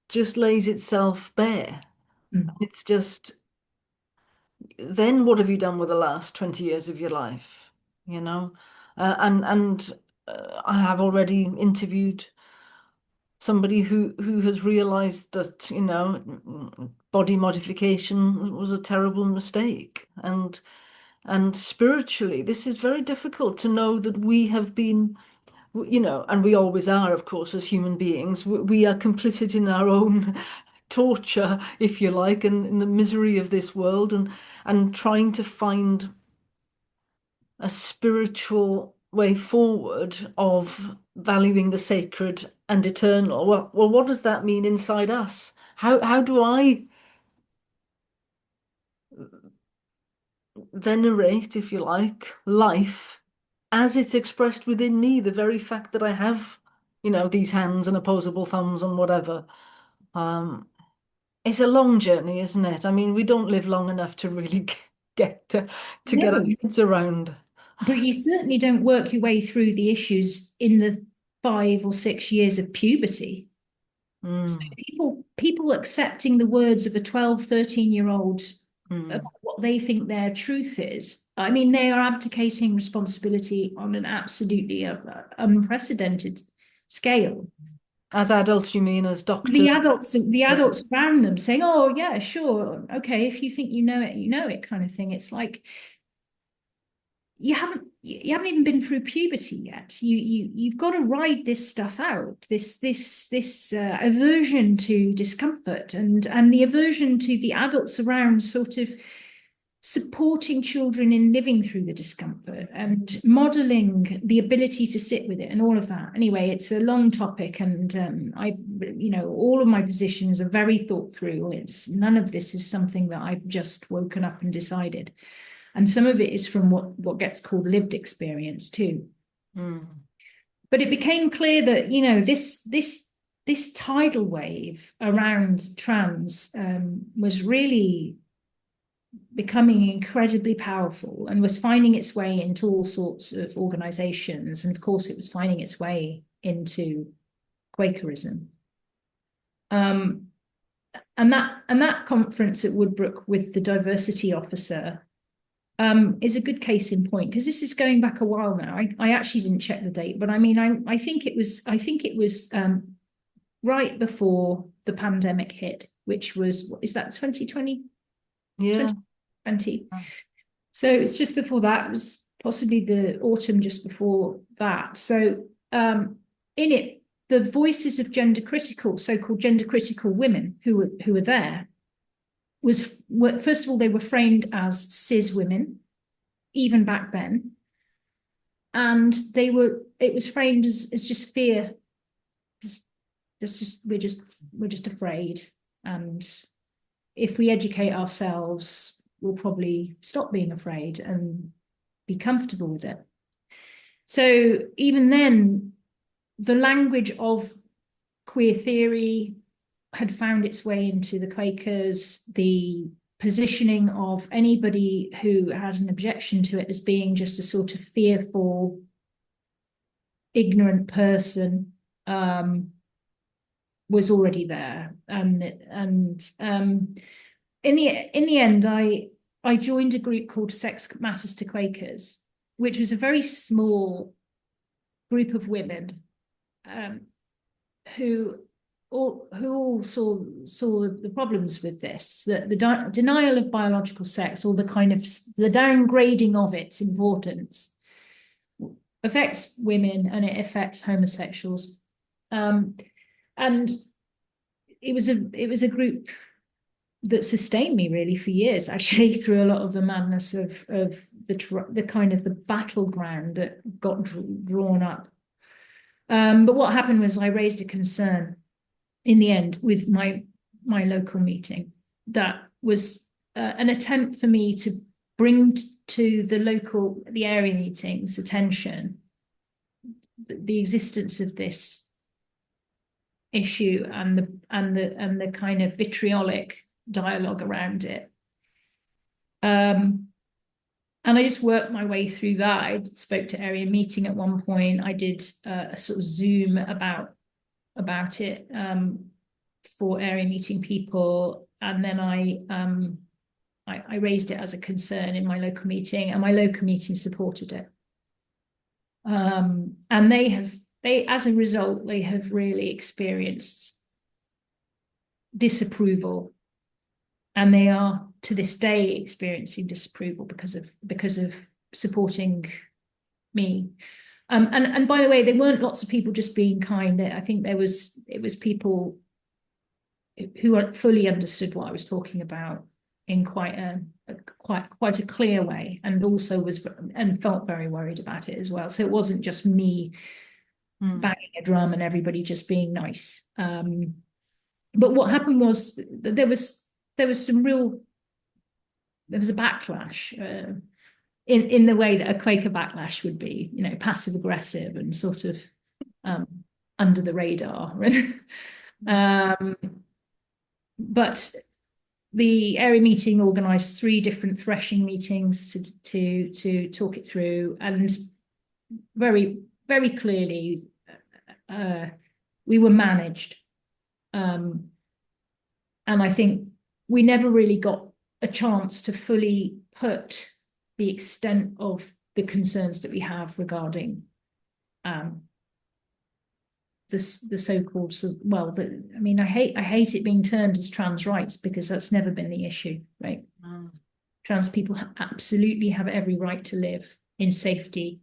just lays itself bare. Mm. It's just, then what have you done with the last 20 years of your life? You know? And I have already interviewed somebody who has realized that, body modification was a terrible mistake. And spiritually, this is very difficult to know that we have been, and we always are, of course, as human beings, we are complicit in our own torture, if you like, and in the misery of this world, and trying to find a spiritual way forward of valuing the sacred and eternal. Well, what does that mean inside us? How do I venerate, if you like, life as it's expressed within me, the very fact that I have, these hands and opposable thumbs and whatever. Um, it's a long journey, isn't it? I mean, we don't live long enough to really get to get our No, heads around. but you certainly don't work your way through the issues in the 5 or 6 years of puberty. So Mm, people accepting the words of a 12, 13-year-old mm. about what they think their truth is. I mean, they are abdicating responsibility on an absolutely unprecedented scale. As adults, you mean as The doctors? adults, the Yeah. adults around them saying, "Oh, yeah, sure, okay, if you think you know it, kind of thing." It's like you haven't. you haven't even been through puberty yet. You've got to ride this stuff out. This aversion to discomfort and the aversion to the adults around, sort of supporting children in living through the discomfort and modeling the ability to sit with it and all of that. Anyway, it's a long topic, and I've, all of my positions are very thought through. It's none of this is something that I've just woken up and decided. And some of it is from what gets called lived experience too. Mm. But it became clear that, this tidal wave around trans was really becoming incredibly powerful and was finding its way into all sorts of organizations. And of course, it was finding its way into Quakerism. And that conference at Woodbrook with the diversity officer is a good case in point, because this is going back a while now. I actually didn't check the date, but I mean, I think it was right before the pandemic hit, which was, is that 2020? Yeah. 2020. So it's just before that. It was possibly the autumn just before that. So in it, the voices of so-called gender critical women who were there were first of all, they were framed as cis women, even back then. And it was framed as just fear. We're just afraid. And if we educate ourselves, we'll probably stop being afraid and be comfortable with it. So even then, the language of queer theory had found its way into the Quakers. The positioning of anybody who had an objection to it as being just a sort of fearful, ignorant person was already there. And in the end, I joined a group called Sex Matters to Quakers, which was a very small group of women who all saw the problems with this, the denial of biological sex, or the kind of the downgrading of its importance affects women and it affects homosexuals. And it was a group that sustained me really for years, actually, through a lot of the madness of the kind of the battleground that got drawn up. But what happened was I raised a concern in the end with my local meeting that was an attempt for me to bring to the area meetings attention the existence of this issue and the kind of vitriolic dialogue around it. And I just worked my way through that. I spoke to area meeting at one point. I did a sort of Zoom about it for area meeting people, and then I raised it as a concern in my local meeting, and my local meeting supported it. And they as a result, they have really experienced disapproval, and they are to this day experiencing disapproval because of supporting me. And by the way, there weren't lots of people just being kind. I think it was people who fully understood what I was talking about in quite a clear way, and also felt very worried about it as well. So it wasn't just me banging a drum and everybody just being nice. But what happened was that there was a backlash in the way that a Quaker backlash would be, passive aggressive and sort of under the radar. But the area meeting organised 3 different threshing meetings to talk it through, and very, very clearly we were managed. And I think we never really got a chance to fully put the extent of the concerns that we have regarding the so-called, I hate it being termed as trans rights, because that's never been the issue, right? Trans people absolutely have every right to live in safety.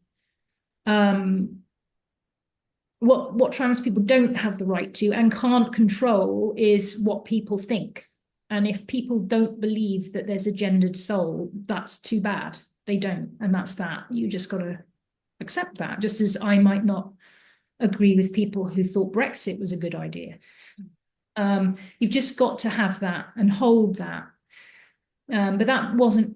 What trans people don't have the right to and can't control is what people think. And if people don't believe that there's a gendered soul, that's too bad. They don't. And that's that. You just got to accept that. Just as I might not agree with people who thought Brexit was a good idea. You've just got to have that and hold that. But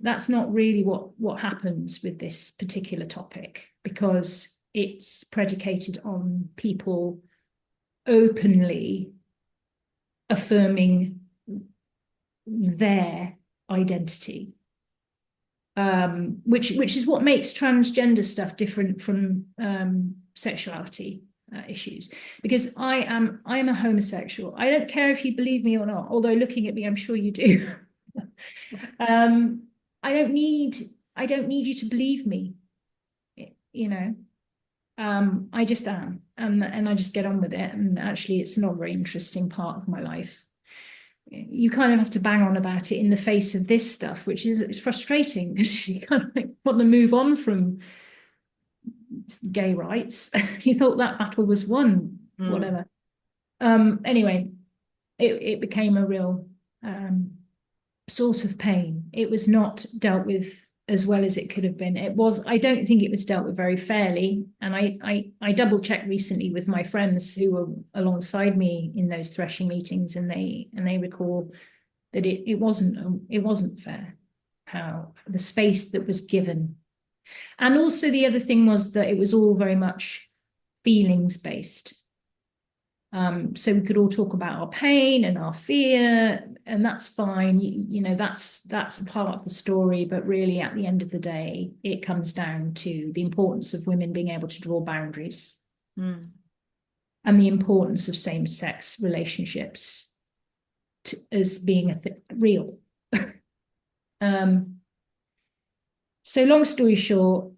that's not really what happens with this particular topic, because it's predicated on people openly affirming their identity, which is what makes transgender stuff different from sexuality issues. Because I am a homosexual. I don't care if you believe me or not, although looking at me, I'm sure you do. I don't need you to believe me, you know. I just am, and I just get on with it. And actually, it's not a very interesting part of my life. You kind of have to bang on about it in the face of this stuff, which is it's frustrating because you kind of like want to move on from gay rights. You thought that battle was won, whatever. Anyway, it became a real source of pain. It was not dealt with as well as it could have been. I don't think it was dealt with very fairly. And I double checked recently with my friends who were alongside me in those threshing meetings, and they recall that it wasn't fair how the space that was given. And also the other thing was that it was all very much feelings based. So we could all talk about our pain and our fear, and that's fine. You know, that's a part of the story. But really, at the end of the day, it comes down to the importance of women being able to draw boundaries, and the importance of same-sex relationships as being real. So long story short,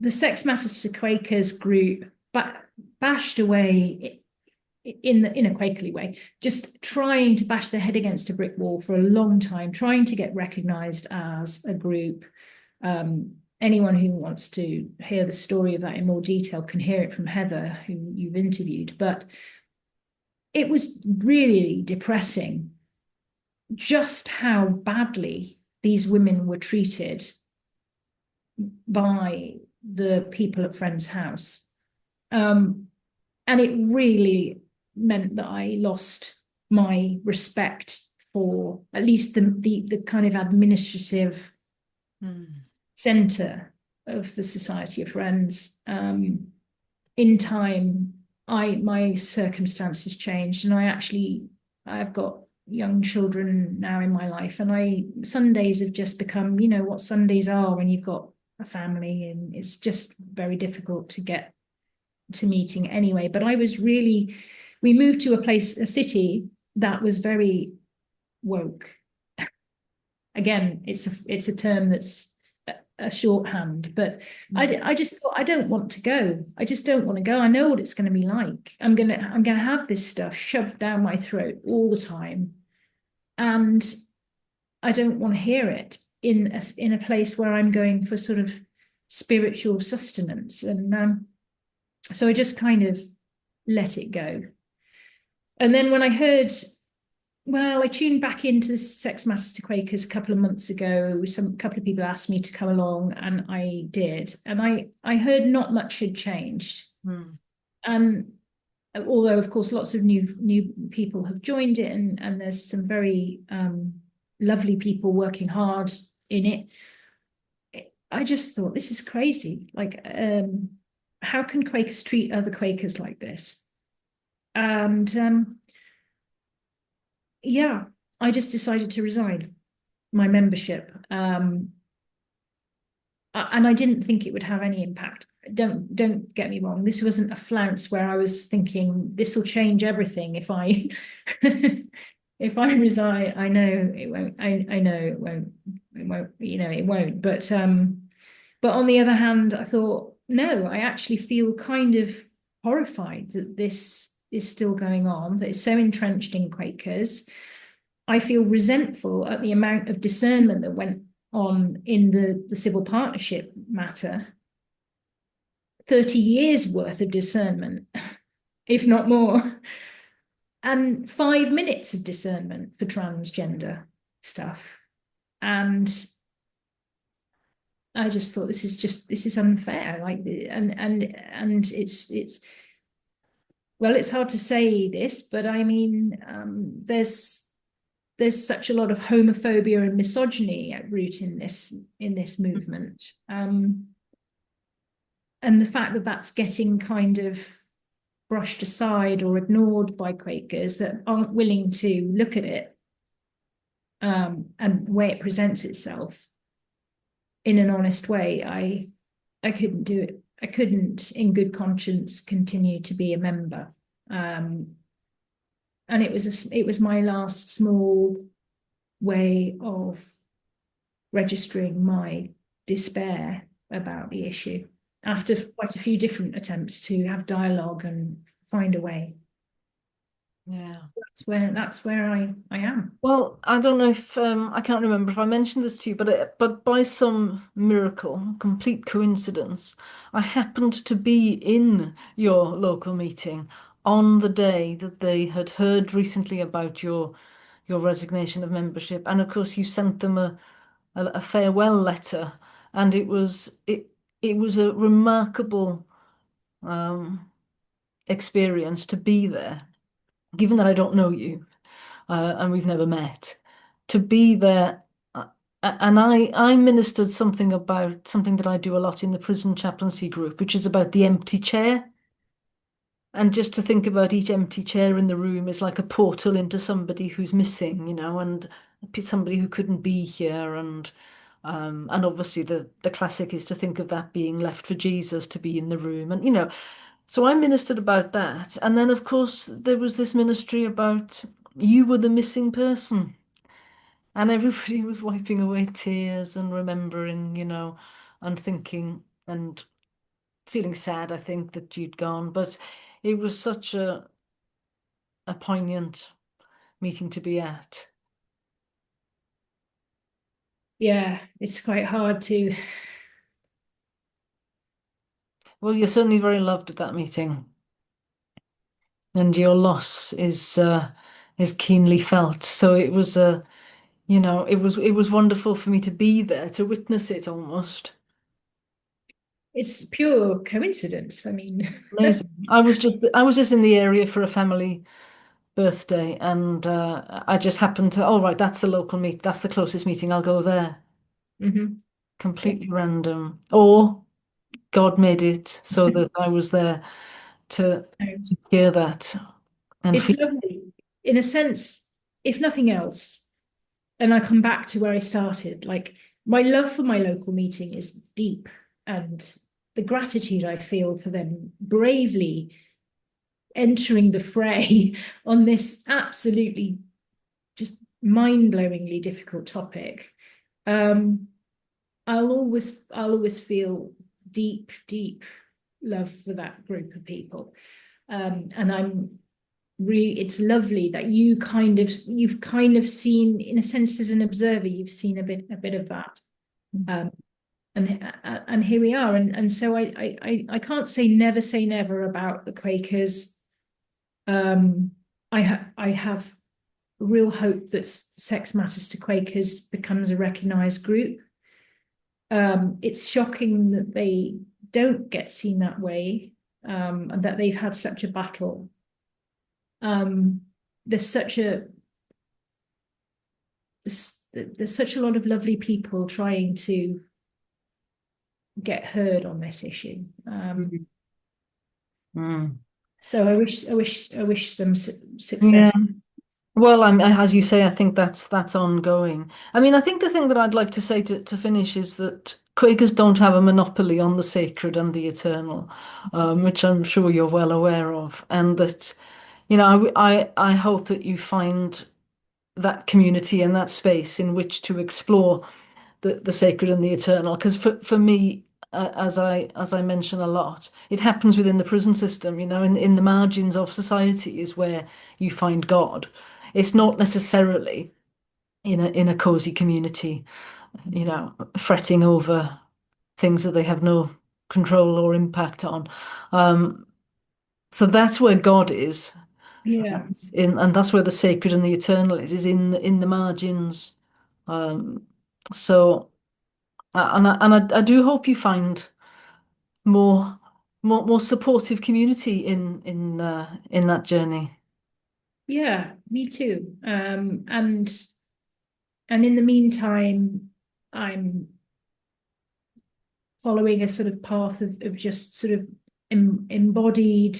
the Sex Matters to Quakers group bashed away in a Quakerly way, just trying to bash their head against a brick wall for a long time, trying to get recognised as a group. Anyone who wants to hear the story of that in more detail can hear it from Heather, who you've interviewed. But it was really depressing just how badly these women were treated by the people at Friend's house. And it really meant that I lost my respect for at least the kind of administrative centre of the Society of Friends. In time, my circumstances changed, and I've got young children now in my life, and Sundays have just become, you know, what Sundays are when you've got a family, and it's just very difficult to get to meeting anyway. But we moved to a city that was very woke. Again, it's a term that's a shorthand, but I just thought, I don't want to go. I just don't want to go. I know what it's going to be like. I'm gonna have this stuff shoved down my throat all the time, and I don't want to hear it in a place where I'm going for sort of spiritual sustenance. And so I just kind of let it go. And then when I heard, I tuned back into Sex Matters to Quakers a couple of months ago. A couple of people asked me to come along, and I did. And I heard not much had changed. And although, of course, lots of new people have joined it, and there's some very lovely people working hard in it, I just thought, this is crazy. Like, how can Quakers treat other Quakers like this? And I just decided to resign my membership. And I didn't think it would have any impact. Don't get me wrong. This wasn't a flounce where I was thinking this will change everything if I if I resign. I know it won't. I know it won't. It won't. You know, it won't. But on the other hand, I thought, no, I actually feel kind of horrified that this is still going on, that it's so entrenched in Quakers. I feel resentful at the amount of discernment that went on in the civil partnership matter, 30 years worth of discernment, if not more, and 5 minutes of discernment for transgender stuff. And I just thought this is unfair. Like, and it's well, it's hard to say this, but I mean, there's such a lot of homophobia and misogyny at root in this movement, and the fact that that's getting kind of brushed aside or ignored by Quakers that aren't willing to look at it, and the way it presents itself in an honest way, I couldn't do it. I couldn't, in good conscience, continue to be a member. And it was my last small way of registering my despair about the issue after quite a few different attempts to have dialogue and find a way. Yeah. That's where I am. Well, I don't know if I can't remember if I mentioned this to you, but by some miracle, complete coincidence, I happened to be in your local meeting on the day that they had heard recently about your resignation of membership, and of course you sent them a farewell letter, and it was a remarkable um, experience to be there, given that I don't know you and we've never met, to be there. And I ministered something about something that I do a lot in the prison chaplaincy group, which is about the empty chair. And just to think about each empty chair in the room is like a portal into somebody who's missing, and somebody who couldn't be here. And obviously the classic is to think of that being left for Jesus to be in the room. And so I ministered about that. And then of course there was this ministry about you were the missing person. And everybody was wiping away tears and remembering, and thinking and feeling sad, I think, that you'd gone. But it was such a poignant meeting to be at. Yeah, it's quite hard to. Well, you're certainly very loved at that meeting, and your loss is keenly felt. So it was it was wonderful for me to be there to witness it almost. It's pure coincidence. I mean, Amazing. I was just in the area for a family birthday, and I just happened to. Oh, right, that's the local meet. That's the closest meeting. I'll go there. mhm. Yeah. Completely random, or God made it so that I was there to No. to hear that and It's feel. lovely. In a sense, if nothing else, and I come back to where I started, like my love for my local meeting is deep, and the gratitude I feel for them bravely entering the fray on this absolutely just mind-blowingly difficult topic. Um, I'll always feel deep love for that group of people. And I'm really, it's lovely that you've kind of seen, in a sense, as an observer, you've seen a bit of that. Um, and here we are. And so I can't say never about the Quakers. I have real hope that Sex Matters to Quakers becomes a recognised group. It's shocking that they don't get seen that way, and that they've had such a battle. There's such a there's such a lot of lovely people trying to get heard on this issue. Mm. So I wish them Yeah. success. Well, as you say, I think that's ongoing. I mean, I think the thing that I'd like to say to finish is that Quakers don't have a monopoly on the sacred and the eternal, which I'm sure you're well aware of, and that, I hope that you find that community and that space in which to explore the sacred and the eternal. Because for me, as I mention a lot, it happens within the prison system. In the margins of society is where you find God. It's not necessarily in a cozy community. fretting over things that they have no control or impact on. Um, so that's where God is, Yeah. and that's where the sacred and the eternal is in the margins. Um, so, and I do hope you find more more supportive community in that journey. Yeah, me too. And in the meantime, I'm following a sort of path of just sort of embodied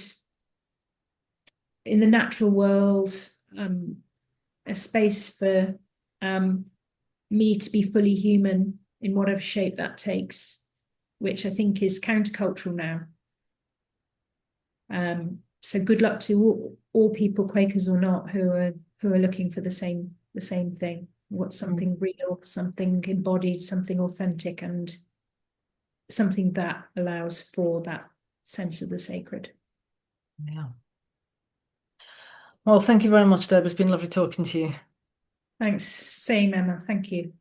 in the natural world, um, a space for um, me to be fully human in whatever shape that takes, which I think is countercultural now. So good luck to all people, Quakers or not, who are looking for the same thing. What's Mm. something real, something embodied, something authentic, and something that allows for that sense of the sacred. Yeah. Well, thank you very much, Deb. It's been lovely talking to you. Thanks. Same, Emma. Thank you.